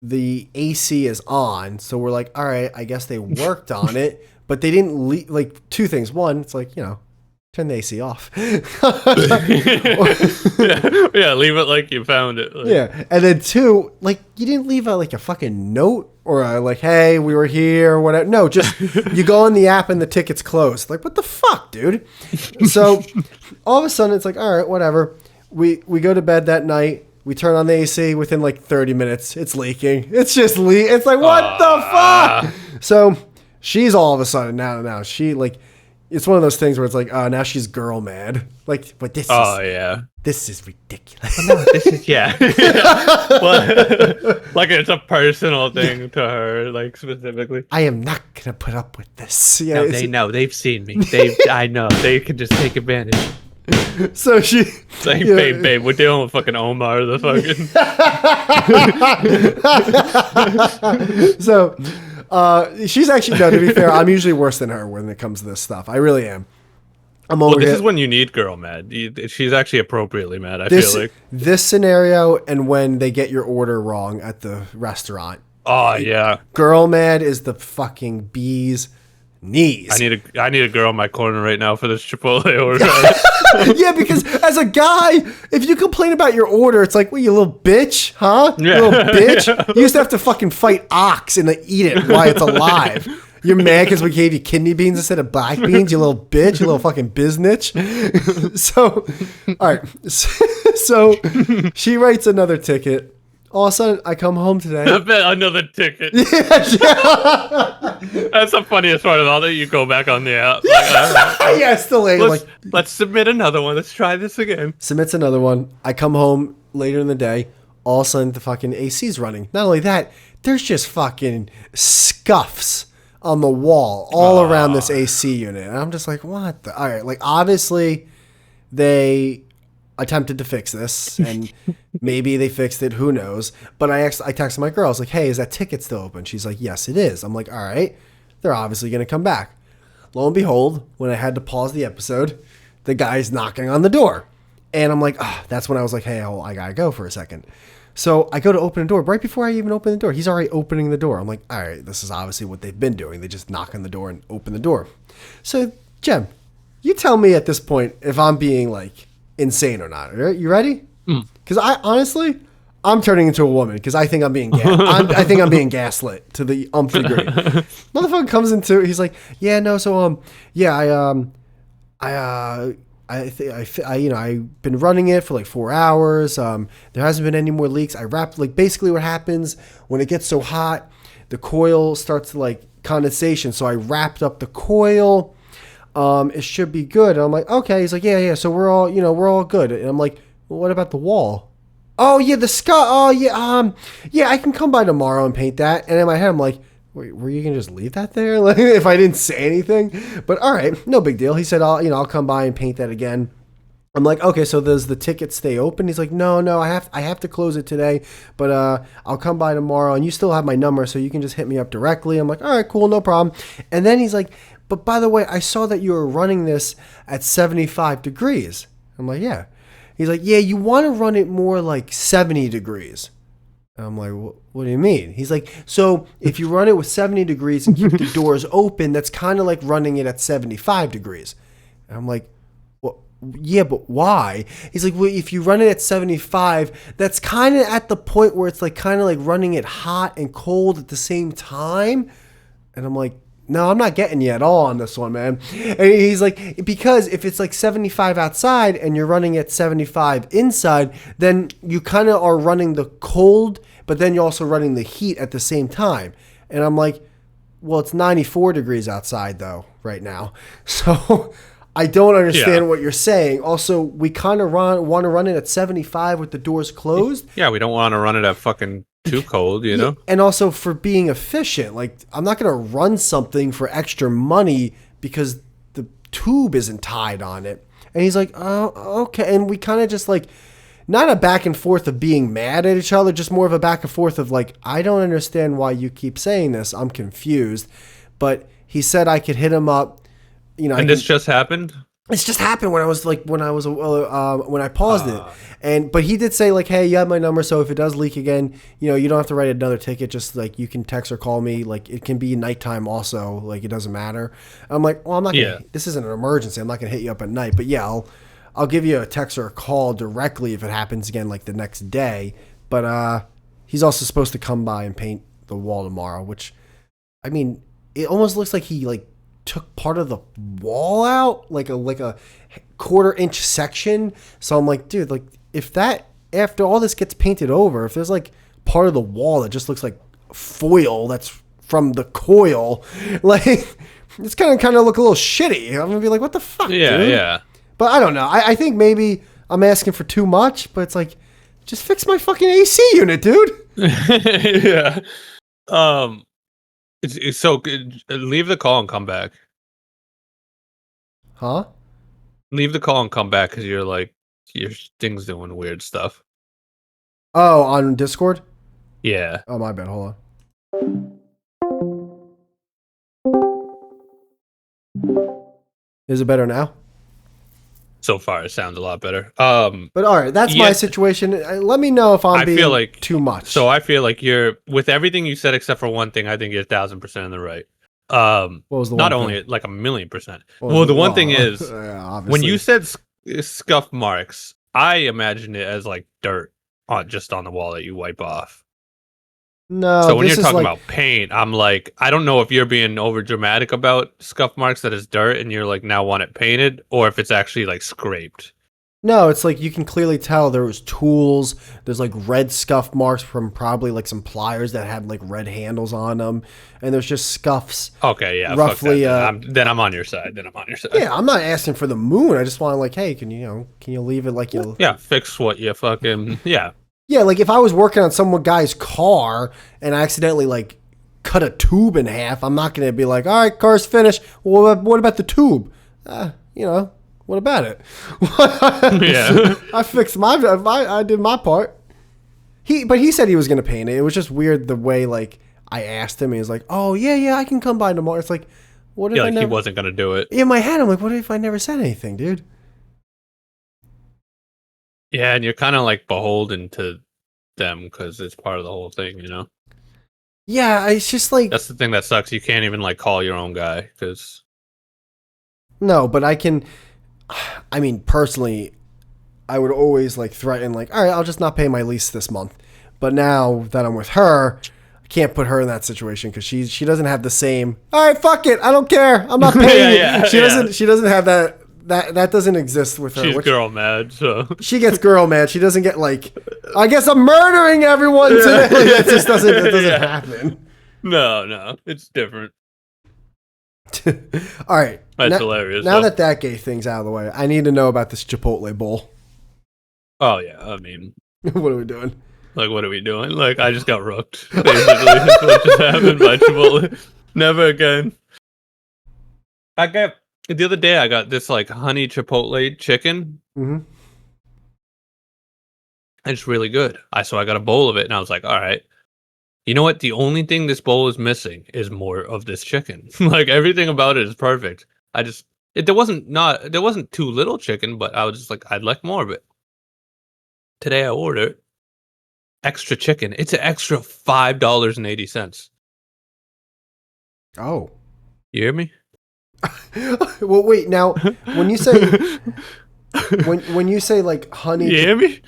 The AC is on. So we're like, all right, I guess they worked on it, but they didn't leave. Like, two things. One, it's like, turn the AC off. Yeah, leave it like you found it. Like, yeah. And then two, like, you didn't leave a fucking note or like, hey, we were here or whatever. No, just you go on the app and the ticket's closed. Like, what the fuck, dude? So all of a sudden it's like, all right, whatever. We go to bed that night. We turn on the AC. Within like 30 minutes, it's leaking. It's just It's like, what the fuck? So she's all of a sudden now she like, it's one of those things where it's like, now she's girl mad. Like, but this this is ridiculous. No, this is well, like it's a personal thing to her, like specifically. I am not gonna put up with this. Yeah, no, they know. They've seen me. I know. They can just take advantage. So it's like, babe, we're dealing with fucking Omar, the fucking. So, she's actually, no, to be fair, I'm usually worse than her when it comes to this stuff. I really am. This is when you need girl mad. She's actually appropriately mad, I feel like. This scenario and when they get your order wrong at the restaurant. Oh, yeah. Girl mad is the fucking bee's knees. I need a girl in my corner right now for this Chipotle order. Yeah, because as a guy, if you complain about your order, it's like, well, you little bitch, huh? Yeah. You little bitch. You used to have to fucking fight ox and eat it while it's alive. You're mad because we gave you kidney beans instead of black beans, you little bitch, you little fucking biznitch. So, all right. So she writes another ticket. All of a sudden, I come home today. I bet another ticket. Yeah. That's the funniest part of all that. You go back on the app. Like, yeah, still late. Let's submit another one. Let's try this again. Submits another one. I come home later in the day. All of a sudden, the fucking AC's running. Not only that, there's just fucking scuffs on the wall all around this AC unit. And I'm just like, what the? All right. Like, obviously, they attempted to fix this, and maybe they fixed it. Who knows? But I texted my girl. I was like, hey, is that ticket still open? She's like, yes, it is. I'm like, all right. They're obviously going to come back. Lo and behold, when I had to pause the episode, the guy's knocking on the door. And I'm like, that's when I was like, hey, I got to go for a second. So I go to open the door. Right before I even open the door, he's already opening the door. I'm like, all right, this is obviously what they've been doing. They just knock on the door and open the door. So, Jem, you tell me at this point if I'm being like insane or not. You ready? Because I'm turning into a woman because I think I'm being I think I'm being gaslit to the umph degree. Motherfucker comes into, he's like, yeah, no, so I've been running it for like 4 hours. There hasn't been any more leaks. I wrapped, like, basically what happens when it gets so hot, the coil starts to like condensation. So I wrapped up the coil. It should be good. And I'm like, okay. He's like, yeah. So we're all good. And I'm like, well, what about the wall? Oh yeah, the sky. Oh yeah. Yeah, I can come by tomorrow and paint that. And in my head, I'm like, wait, were you gonna just leave that there? Like, if I didn't say anything? But all right, no big deal. He said, I'll come by and paint that again. I'm like, okay, so does the ticket stay open? He's like, no, I have to close it today, but I'll come by tomorrow, and you still have my number, so you can just hit me up directly. I'm like, all right, cool, no problem. And then he's like, but by the way, I saw that you were running this at 75 degrees. I'm like, yeah. He's like, yeah, you want to run it more like 70 degrees. And I'm like, what do you mean? He's like, so if you run it with 70 degrees and keep the doors open, that's kind of like running it at 75 degrees. And I'm like, well, yeah, but why? He's like, well, if you run it at 75, that's kind of at the point where it's like kind of like running it hot and cold at the same time. And I'm like, no, I'm not getting you at all on this one, man. And he's like, because if it's like 75 outside and you're running at 75 inside, then you kind of are running the cold but then you're also running the heat at the same time. And I'm like, well, it's 94 degrees outside though right now. So I don't understand what you're saying. Also, we kind of want to run it at 75 with the doors closed. Yeah, we don't want to run it at fucking too cold, you know? And also for being efficient. Like, I'm not going to run something for extra money because the tube isn't tied on it. And he's like, oh, okay. And we kind of just like, not a back and forth of being mad at each other, just more of a back and forth of like, I don't understand why you keep saying this. I'm confused. But he said I could hit him up. You know, and this just happened? This just happened when I paused it. But he did say like, hey, you have my number. So if it does leak again, you know, you don't have to write another ticket. Just like you can text or call me. Like it can be nighttime also. Like it doesn't matter. I'm like, well, I'm not gonna, this isn't an emergency. I'm not going to hit you up at night. But yeah, I'll give you a text or a call directly if it happens again, like the next day. But he's also supposed to come by and paint the wall tomorrow, which, I mean, it almost looks like he like took part of the wall out, like a quarter-inch section. So I'm like, dude, like if that, after all this gets painted over, if there's like part of the wall that just looks like foil that's from the coil, like it's kind of look a little shitty. I'm gonna be like, what the fuck, dude? Yeah. But I don't know. I think maybe I'm asking for too much, but it's like, just fix my fucking AC unit, dude. Yeah. It's so good. Leave the call and come back. Huh? Leave the call and come back because you're like, your thing's doing weird stuff. Oh, on Discord? Yeah. Oh, my bad. Hold on. Is it better now? So far, it sounds a lot better. But all right, that's my situation. Let me know if I'm being like too much. So I feel like you're, with everything you said except for one thing, I think you're 1,000% in the right. What was the not one only thing? like 1,000,000%. Well, the one thing is, when you said scuff marks, I imagined it as like dirt just on the wall that you wipe off. No. So when you're talking about paint, I'm like, I don't know if you're being over dramatic about scuff marks that is dirt and you're like now want it painted, or if it's actually like scraped. No, it's like you can clearly tell there was tools. There's like red scuff marks from probably like some pliers that had like red handles on them, and there's just scuffs. Okay, yeah, roughly. Then I'm on your side. Yeah, I'm not asking for the moon. I just want to like, hey, can you leave it like you? Yeah, fix what you fucking yeah. Yeah, like if I was working on some guy's car and I accidentally like cut a tube in half, I'm not going to be like, all right, car's finished. Well, what about the tube? What about it? Yeah. I fixed I did my part. But he said he was going to paint it. It was just weird the way like I asked him. He was like, oh, yeah, I can come by tomorrow. It's like, what if he wasn't going to do it. In my head, I'm like, what if I never said anything, dude? Yeah, and you're kind of like beholden to them because it's part of the whole thing, you know? Yeah, it's just like... That's the thing that sucks. You can't even like call your own guy because... No, but I can... I mean, personally, I would always like threaten like, all right, I'll just not pay my lease this month. But now that I'm with her, I can't put her in that situation because she doesn't have the same, all right, fuck it, I don't care, I'm not paying you. She doesn't have that. That doesn't exist with her. She's girl mad, so she gets girl mad. She doesn't get like, I guess I'm murdering everyone today. Like, that just doesn't happen. No, it's different. All right, that's hilarious. Now that gay thing's out of the way, I need to know about this Chipotle bowl. Oh yeah, I mean, what are we doing? Like, what are we doing? Like, I just got rooked. Basically, that's what just happened by Chipotle. Never again. The other day, I got this like honey chipotle chicken. Mm-hmm. It's really good. So I got a bowl of it, and I was like, all right. You know what? The only thing this bowl is missing is more of this chicken. Like, everything about it is perfect. There wasn't too little chicken, but I was just like, I'd like more of it. Today I ordered extra chicken. It's an extra $5.80. Oh. You hear me? Well, wait. Now, when you say when you say like honey, you hear me?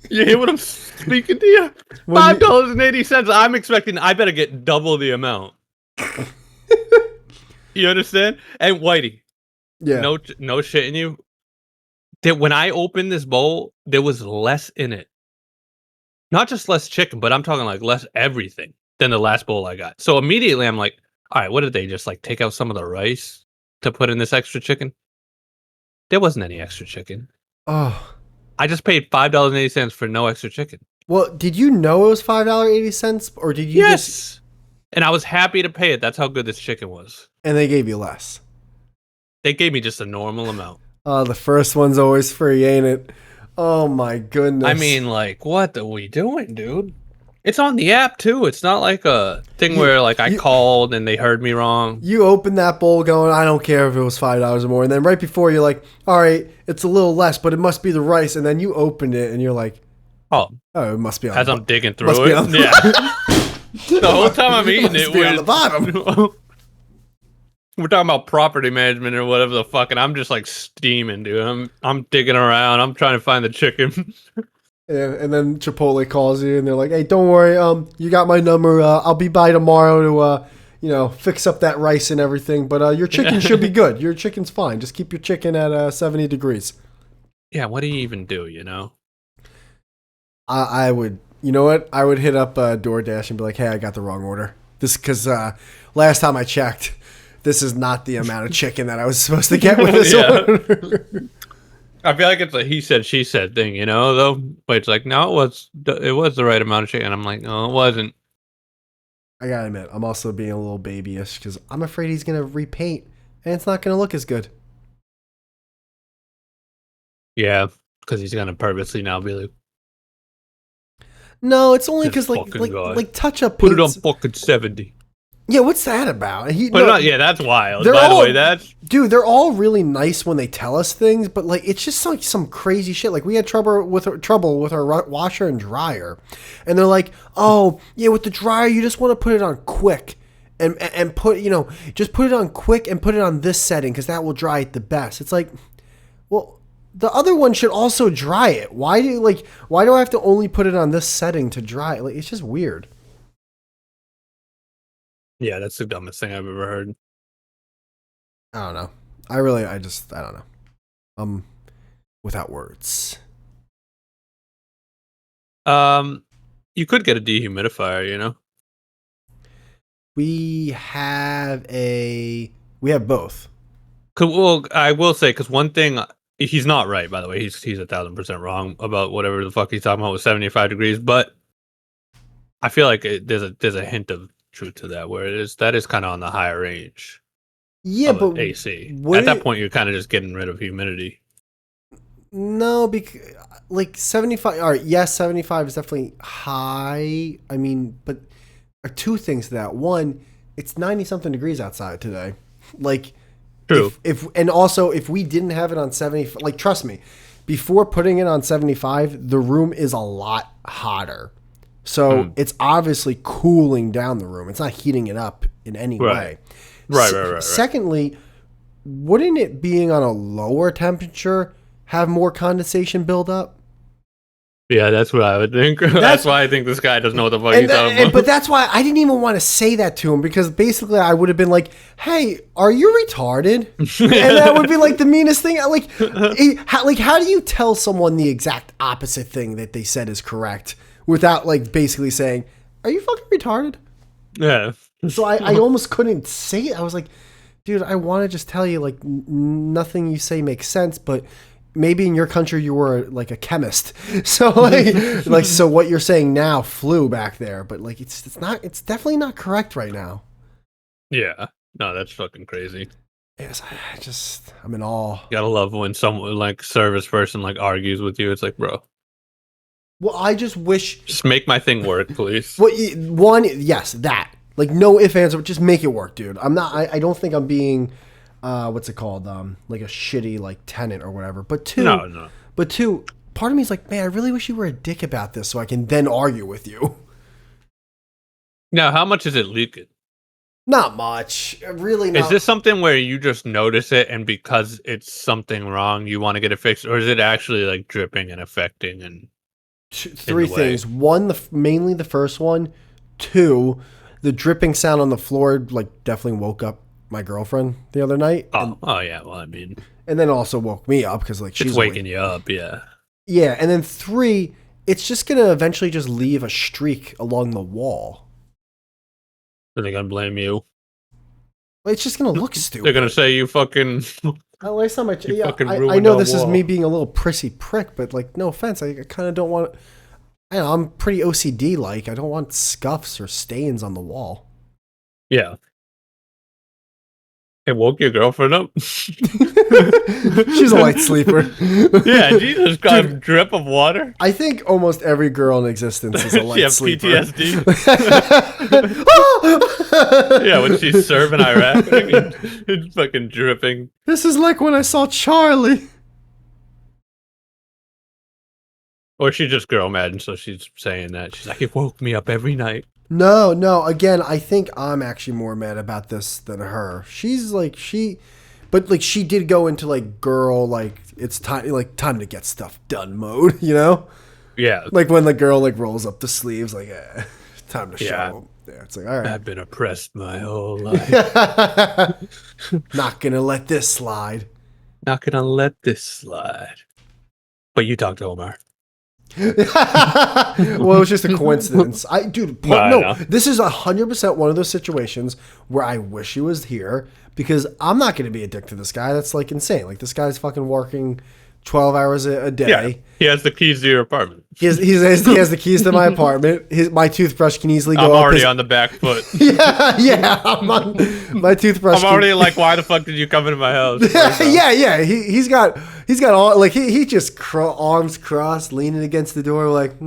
You hear what I'm speaking to you? $5.80. I'm expecting. I better get double the amount. You understand? And Whitey, yeah, no shitting you. That when I opened this bowl, there was less in it Not just less chicken, but I'm talking like less everything than the last bowl I got. So immediately I'm like, all right, what did they just like take out some of the rice to put in this extra chicken? There wasn't any extra chicken. Oh. I just paid $5.80 for no extra chicken. Well, did you know it was $5.80, or did you just? Yes. And I was happy to pay it. That's how good this chicken was. And they gave you less. They gave me just a normal amount. The first one's always free, ain't it? Oh my goodness. I mean, like, what are we doing, dude? It's on the app too. It's not like a thing where like I called and they heard me wrong. You open that bowl going, I don't care if it was $5 or more. And then right before you're like, all right, it's a little less, but it must be the rice. And then you opened it and you're like, oh, it must be on as the I'm digging through it. Yeah. The whole time I'm eating it, be on the bottom. We're talking about property management or whatever the fuck, and I'm just like steaming, dude. I'm digging around. I'm trying to find the chicken. Yeah, and then Chipotle calls you and they're like, "Hey, don't worry. You got my number. I'll be by tomorrow to fix up that rice and everything. But your chicken should be good. Your chicken's fine. Just keep your chicken at 70 degrees." Yeah, what do you even do? You know? I would. You know what? I would hit up DoorDash and be like, "Hey, I got the wrong order. This because last time I checked, this is not the amount of chicken that I was supposed to get with this order." I feel like it's a he said, she said thing, you know, though. But it's like, no, it was the right amount of chicken. I'm like, no, it wasn't. I gotta admit, I'm also being a little babyish because I'm afraid he's gonna repaint and it's not gonna look as good. Yeah, because he's gonna purposely now be like, no, it's only this because fucking guy. like touch up. Put it on fucking 70. Yeah, what's that about? Yeah, that's wild. By the way, they're all really nice when they tell us things, but like it's just like some crazy shit. Like we had trouble with our washer and dryer, and they're like, "Oh, yeah, with the dryer, you just want to put it on quick, and put just put it on quick and put it on this setting because that will dry it the best." It's like, well, the other one should also dry it. Why do I have to only put it on this setting to dry it? Like it's just weird. Yeah, that's the dumbest thing I've ever heard. I don't know. I don't know. Without words. You could get a dehumidifier, you know? We have both. Well, I will say, because one thing, he's not right, by the way. He's 1,000% wrong about whatever the fuck he's talking about with 75 degrees, but I feel like there's a hint of truth to that, where that is kind of on the higher range. Yeah, but AC at that point you're kind of just getting rid of humidity. No, because like 75. All right, yes, 75 is definitely high. I mean, but two things to that. One, it's 90 something degrees outside today. Like, true. If we didn't have it on 70, like trust me, before putting it on 75, the room is a lot hotter. So it's obviously cooling down the room. It's not heating it up in any way. Right. Secondly, wouldn't it being on a lower temperature have more condensation build up? Yeah, that's what I would think. That's why I think this guy doesn't know what the fuck he's talking about. But that's why I didn't even want to say that to him, because basically I would have been like, "Hey, are you retarded?" And that would be like the meanest thing. How do you tell someone the exact opposite thing that they said is correct without like basically saying, "Are you fucking retarded?" Yeah. So I almost couldn't say it. I was like, dude, I want to just tell you, like, nothing you say makes sense, but maybe in your country you were like a chemist. So so what you're saying now flew back there, but like it's definitely not correct right now. Yeah. No, that's fucking crazy. Yes, I'm in awe. You gotta love when someone like service person like argues with you. It's like, bro. Well, I just wish. Just make my thing work, please. Well, yes, that. Like, no ifs, ands, just make it work, dude. I'm not. I don't think I'm being, what's it called? Like a shitty like tenant or whatever. But no. But two, part of me is like, man, I really wish you were a dick about this so I can then argue with you. Now, how much is it leaking? Not much, really. Not. Is this something where you just notice it and because it's something wrong, you want to get it fixed, or is it actually like dripping and affecting and? Three things. One, mainly the first one. Two, the dripping sound on the floor like definitely woke up my girlfriend the other night. Oh yeah. Well, I mean, and then also woke me up because like she's waking you up. Yeah. Yeah, and then three, it's just gonna eventually just leave a streak along the wall. Are they gonna blame you? It's just gonna look stupid. They're gonna say you fucking. Last time I know this is me being a little prissy prick, but like, no offense, I kind of don't want. I'm pretty OCD like. I don't want scuffs or stains on the wall. Yeah. It woke your girlfriend up. She's a light sleeper. Yeah, Jesus got a drip of water. I think almost every girl in existence is a light sleeper. PTSD. Yeah, when she's serving Iraq, it's fucking dripping. This is like when I saw Charlie. Or she just girl mad, and so she's saying that. She's like, it woke me up every night. No. Again, I think I'm actually more mad about this than her. She's like, but like she did go into like girl, like it's time to get stuff done mode, you know? Yeah. Like when the girl like rolls up the sleeves, like, time to show them. Yeah, it's like, all right. I've been oppressed my whole life. Not gonna let this slide. Not gonna let this slide. But you talked to Omar. Well, it was just a coincidence. This is 100% one of those situations where I wish he was here because I'm not going to be a dick to this guy. That's like insane. Like this guy's fucking working 12 hours a day. Yeah, he has the keys to your apartment. He has the keys to my apartment. My toothbrush can easily go I'm up already on the back foot. Yeah. My toothbrush. I'm already like, why the fuck did you come into my house? Yeah. He's got all like he just arms crossed, leaning against the door, like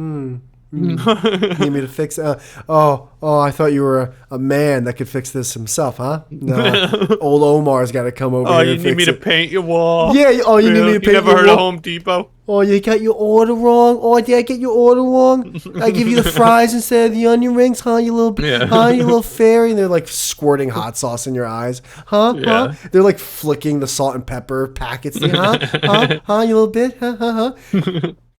need me to fix it? I thought you were a man that could fix this himself, huh? No, old Omar's got to come over. Oh, you need me to paint your wall? Yeah. Oh, you need me to paint your wall? You never heard of Home Depot? Oh, you got your order wrong. Oh, did I get your order wrong? I give you the fries instead of the onion rings, huh? You little fairy. And they're like squirting hot sauce in your eyes, huh? Yeah. Huh? They're like flicking the salt and pepper packets. You little bit, huh?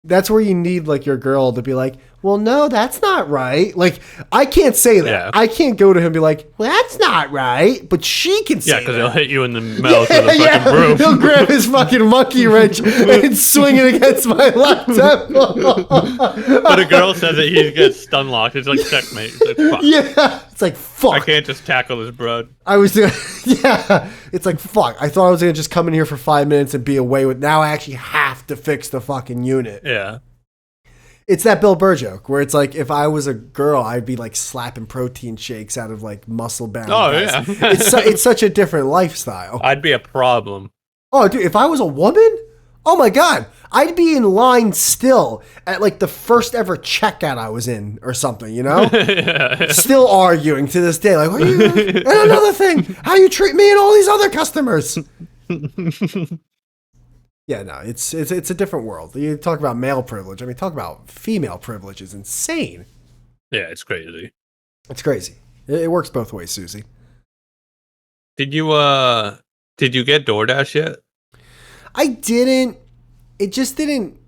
That's where you need like your girl to be like, well, no, that's not right. Like, I can't say that. Yeah. I can't go to him and be like, well, that's not right. But she can say that. Yeah, because he'll hit you in the mouth with a fucking broom. He'll grab his fucking monkey wrench and swing it against my laptop. But a girl says that he gets stun locked. It's like checkmate. It's like, fuck. Yeah. It's like, fuck. I can't just tackle this broad. It's like, fuck. I thought I was going to just come in here for 5 minutes and be away with. Now I actually have to fix the fucking unit. Yeah. It's that Bill Burr joke where it's like, if I was a girl, I'd be like slapping protein shakes out of like muscle bound. Oh, guys. yeah. It's such a different lifestyle. I'd be a problem. Oh, dude, if I was a woman, oh my God, I'd be in line still at like the first ever checkout I was in or something, you know? Still arguing to this day. Like, what are you? And another thing, how you treat me and all these other customers. Yeah, no, it's a different world. You talk about male privilege. I mean, talk about female privilege is insane. Yeah, it's crazy. It's crazy. It works both ways, Susie. Did you get DoorDash yet? I didn't. It just didn't.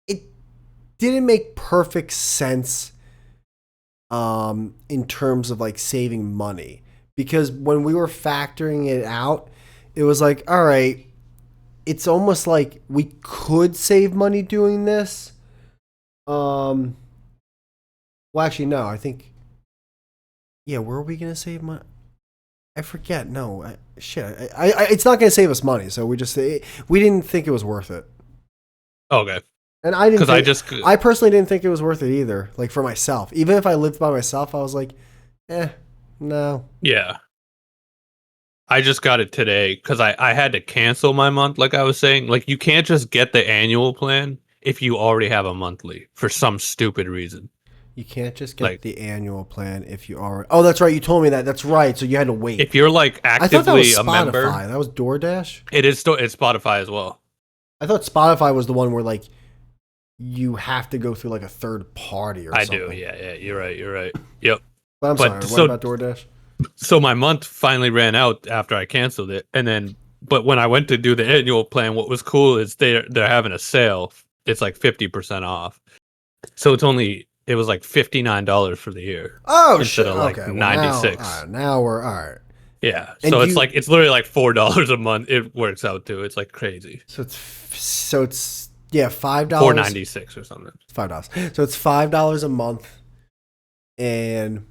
It didn't make perfect sense. In terms of like saving money, because when we were factoring it out, it was like, all right. It's almost like we could save money doing this. Well, actually, no. I think. Yeah, where are we gonna save money? I forget. No, it's not gonna save us money. So we didn't think it was worth it. Okay. And I didn't. Because I personally didn't think it was worth it either. Like for myself, even if I lived by myself, I was like, no. Yeah. I just got it today because I had to cancel my month, like I was saying. Like, you can't just get the annual plan if you already have a monthly for some stupid reason. You can't just get the annual plan if you already... Oh, that's right. You told me that. That's right. So you had to wait. If you're, like, actively a member... That was DoorDash? It's Spotify as well. I thought Spotify was the one where, like, you have to go through, like, a third party or something. I do. Yeah. You're right. Yep. But I'm sorry. What about DoorDash? So my month finally ran out after I canceled it, but when I went to do the annual plan, what was cool is they're having a sale. It's like 50% off. So it was like $59 for the year. Oh, instead of like okay. $96. Now we're all right. Yeah. So it's literally like $4 a month. It works out to. It's like crazy. So it's Yeah, $5. $4.96 or something. $5. So it's $5 a month, and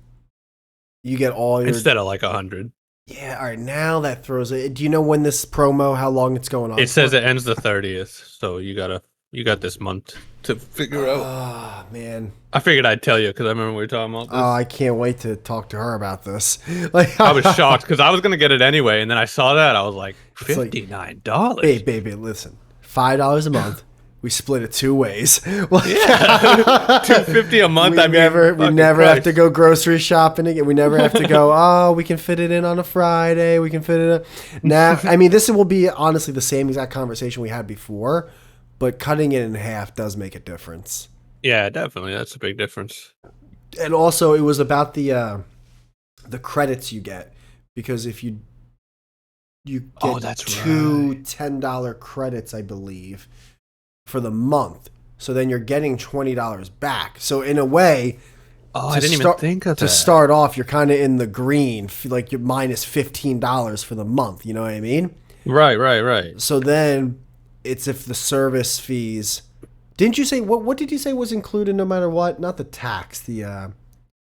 you get all your Instead of like 100. Yeah, all right. Now that throws it. Do you know when this promo? How long it's going on? It says it ends the 30th, so you got this month to figure out. Oh man, I figured I'd tell you because I remember we were talking about this. oh, I can't wait to talk to her about this. Like, I was shocked because I was gonna get it anyway, and then I saw that I was like, $59. Babe, listen, $5 a month. We split it 2 ways. Like, Yeah, $250 a month. we never have to go grocery shopping again. We never have to go. Oh, we can fit it in on a Friday. We can fit it in. Now, I mean, this will be honestly the same exact conversation we had before, but cutting it in half does make a difference. Yeah, definitely. That's a big difference. And also, it was about the credits you get, because if you get that's two right. $10 credits, I believe, for the month. So then you're getting $20 back. So in a way, I didn't even think of that. To start off, you're kind of in the green, like you're minus $15 for the month. You know what I mean? Right. So then it's if the service fees. Didn't you say what did you say was included no matter what? Not the tax, the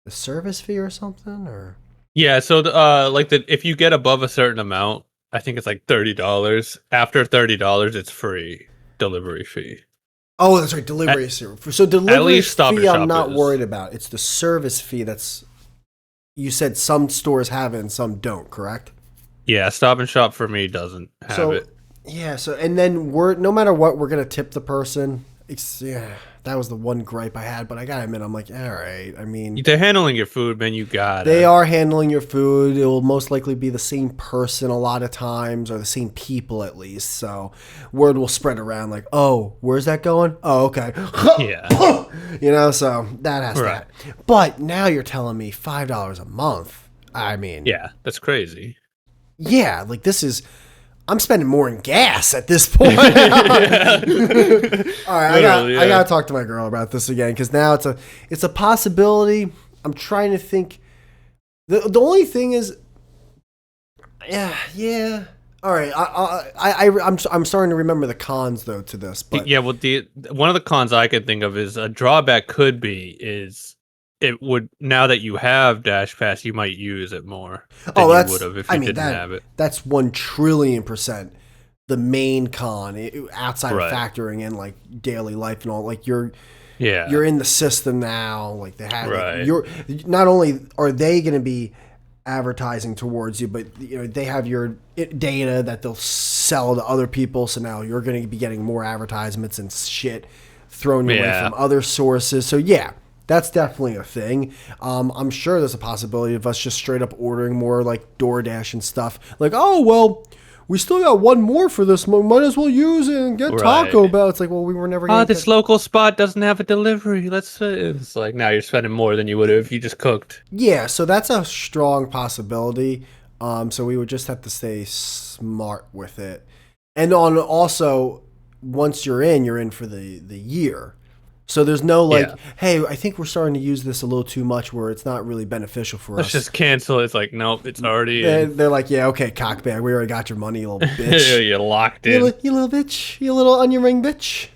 service fee or something, or Yeah, so if you get above a certain amount, I think it's like $30. After $30, it's free delivery fee. oh, that's right, delivery. So delivery least Stop and fee, I'm Shop not is. worried about. It's the service fee that's. You said some stores have it and some don't, correct? Yeah, Stop and Shop for me doesn't have it. Yeah, so and then no matter what, we're gonna tip the person. That was the one gripe I had, but I gotta admit, I'm like, all right. I mean, They're handling your food, man. You got it. they are handling your food. It will most likely be the same person a lot of times, or the same people at least. So word will spread around like, oh, where's that going? Oh, okay. Yeah. So that has Right. that. But now you're telling me $5 a month. I mean, Yeah, that's crazy. yeah, like this is. I'm spending more in gas at this point. All right, I gotta talk to my girl about this again, because now it's a possibility. I'm trying to think. The only thing is, yeah. All right, I'm starting to remember the cons though to this. But Yeah, well, one of the cons I could think of is a drawback could be it would, now that you have Dash Pass, you might use it more than you would have if you didn't have it. That's 1,000,000,000,000% the main con, outside of factoring in like daily life and all. Like you're in the system now. Like they have you're not only are they going to be advertising towards you, but they have your data that they'll sell to other people. So now you're going to be getting more advertisements and shit thrown your way from other sources. So yeah. That's definitely a thing. I'm sure there's a possibility of us just straight up ordering more like DoorDash and stuff. Like, oh, well, we still got one more for this. Might as well use it and get Taco Bell. It's like, well, we were never going to this local spot doesn't have a delivery. It's like now you're spending more than you would have if you just cooked. Yeah, so that's a strong possibility. So we would just have to stay smart with it. And also, once you're in for the year. So there's no hey, I think we're starting to use this a little too much where it's not really beneficial for us. Let's just cancel. It's like, nope, it's already in. They're like, yeah, okay, cockbag, we already got your money, you little bitch. You're locked in. You little bitch. You little onion ring bitch.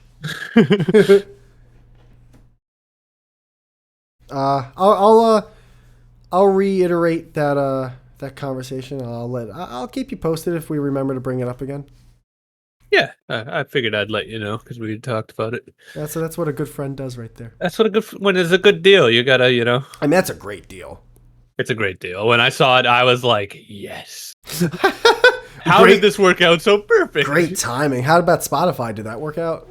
I'll reiterate that conversation. I'll keep you posted if we remember to bring it up again. Yeah, I figured I'd let you know because we talked about it. That's what a good friend does right there. That's what when it's a good deal, you gotta, I mean, that's a great deal. It's a great deal. When I saw it, I was like, yes. How did this work out so perfect? Great timing. How about Spotify? Did that work out?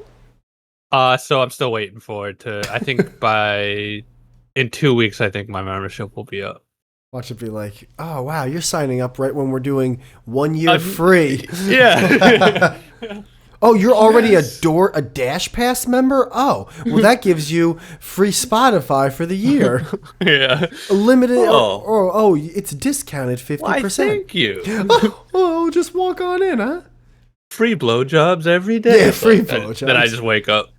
So I'm still waiting for it to. I think in 2 weeks, I think my membership will be up. Watch it be like, oh wow, you're signing up right when we're doing 1 year free. Yeah. Oh, you're already a Dash Pass member? Oh, well that gives you free Spotify for the year. Yeah. Limited. Oh, it's discounted 50%. Why, thank you. Oh, just walk on in, huh? Free blowjobs every day. Yeah, free blowjobs. Then I just wake up.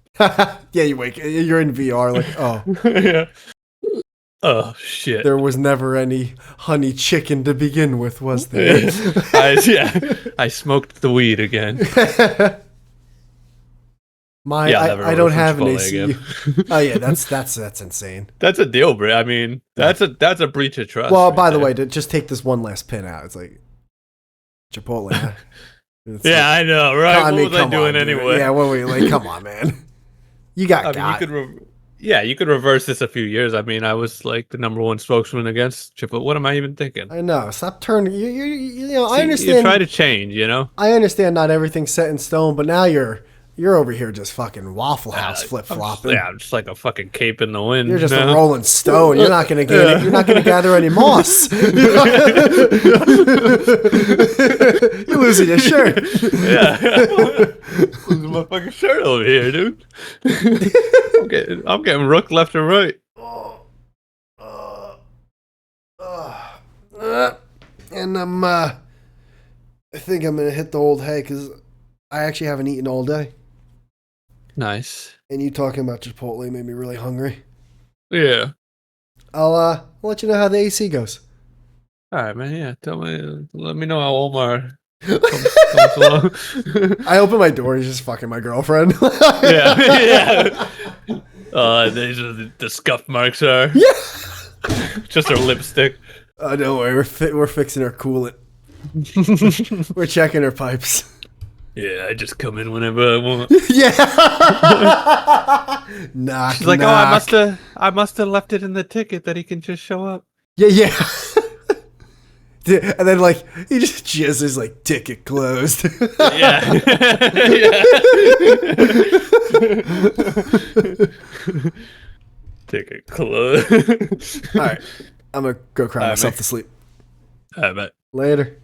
Yeah, you're in VR like, oh. Yeah. Oh, shit. There was never any honey chicken to begin with, was there? I smoked the weed again. My Yeah, I'll never I order don't from have an Chipotle AC. again. Oh yeah, that's insane. That's a deal breaker. I mean, that's a breach of trust. Well, right by the there. way, to just take this one last pin out. It's like Chipotle, huh? It's Yeah, like, I know, right? I What mean, was I come doing on, dude. anyway? Yeah, what were you like? Come on, man. You got I mean, got. you could reverse this a few years. I mean, I was like the number one spokesman against Chipotle. What am I even thinking? I know. Stop turning. You know. I See, you try understand. to change, you know. I understand. Not everything's set in stone, but now you're over here just fucking Waffle House flip flopping. I'm just like a fucking cape in the wind. You're just a now. rolling stone. You're not gonna get it. You're not gonna gather any moss. You're losing your shirt. Yeah, losing my fucking shirt over here, dude. I'm getting rooked left and right. And I think I'm gonna hit the old hay because I actually haven't eaten all day. Nice. And you talking about Chipotle made me really hungry. Yeah. I'll let you know how the AC goes. All right, man. Yeah. Let me know how OMAR comes along. I open my door. He's just fucking my girlfriend. Yeah. Yeah. These are the scuff marks are. Yeah. Just her lipstick. Oh, don't worry. We're fixing her coolant. We're checking her pipes. Yeah, I just come in whenever I want. Yeah. Knock. She's like, knock. oh, I must have left it in the ticket that he can just show up. Yeah, yeah. And then like he just jizzes like ticket closed. Yeah. Yeah. Ticket closed. All right, I'm gonna go cry myself man. to sleep. All right, mate. Later.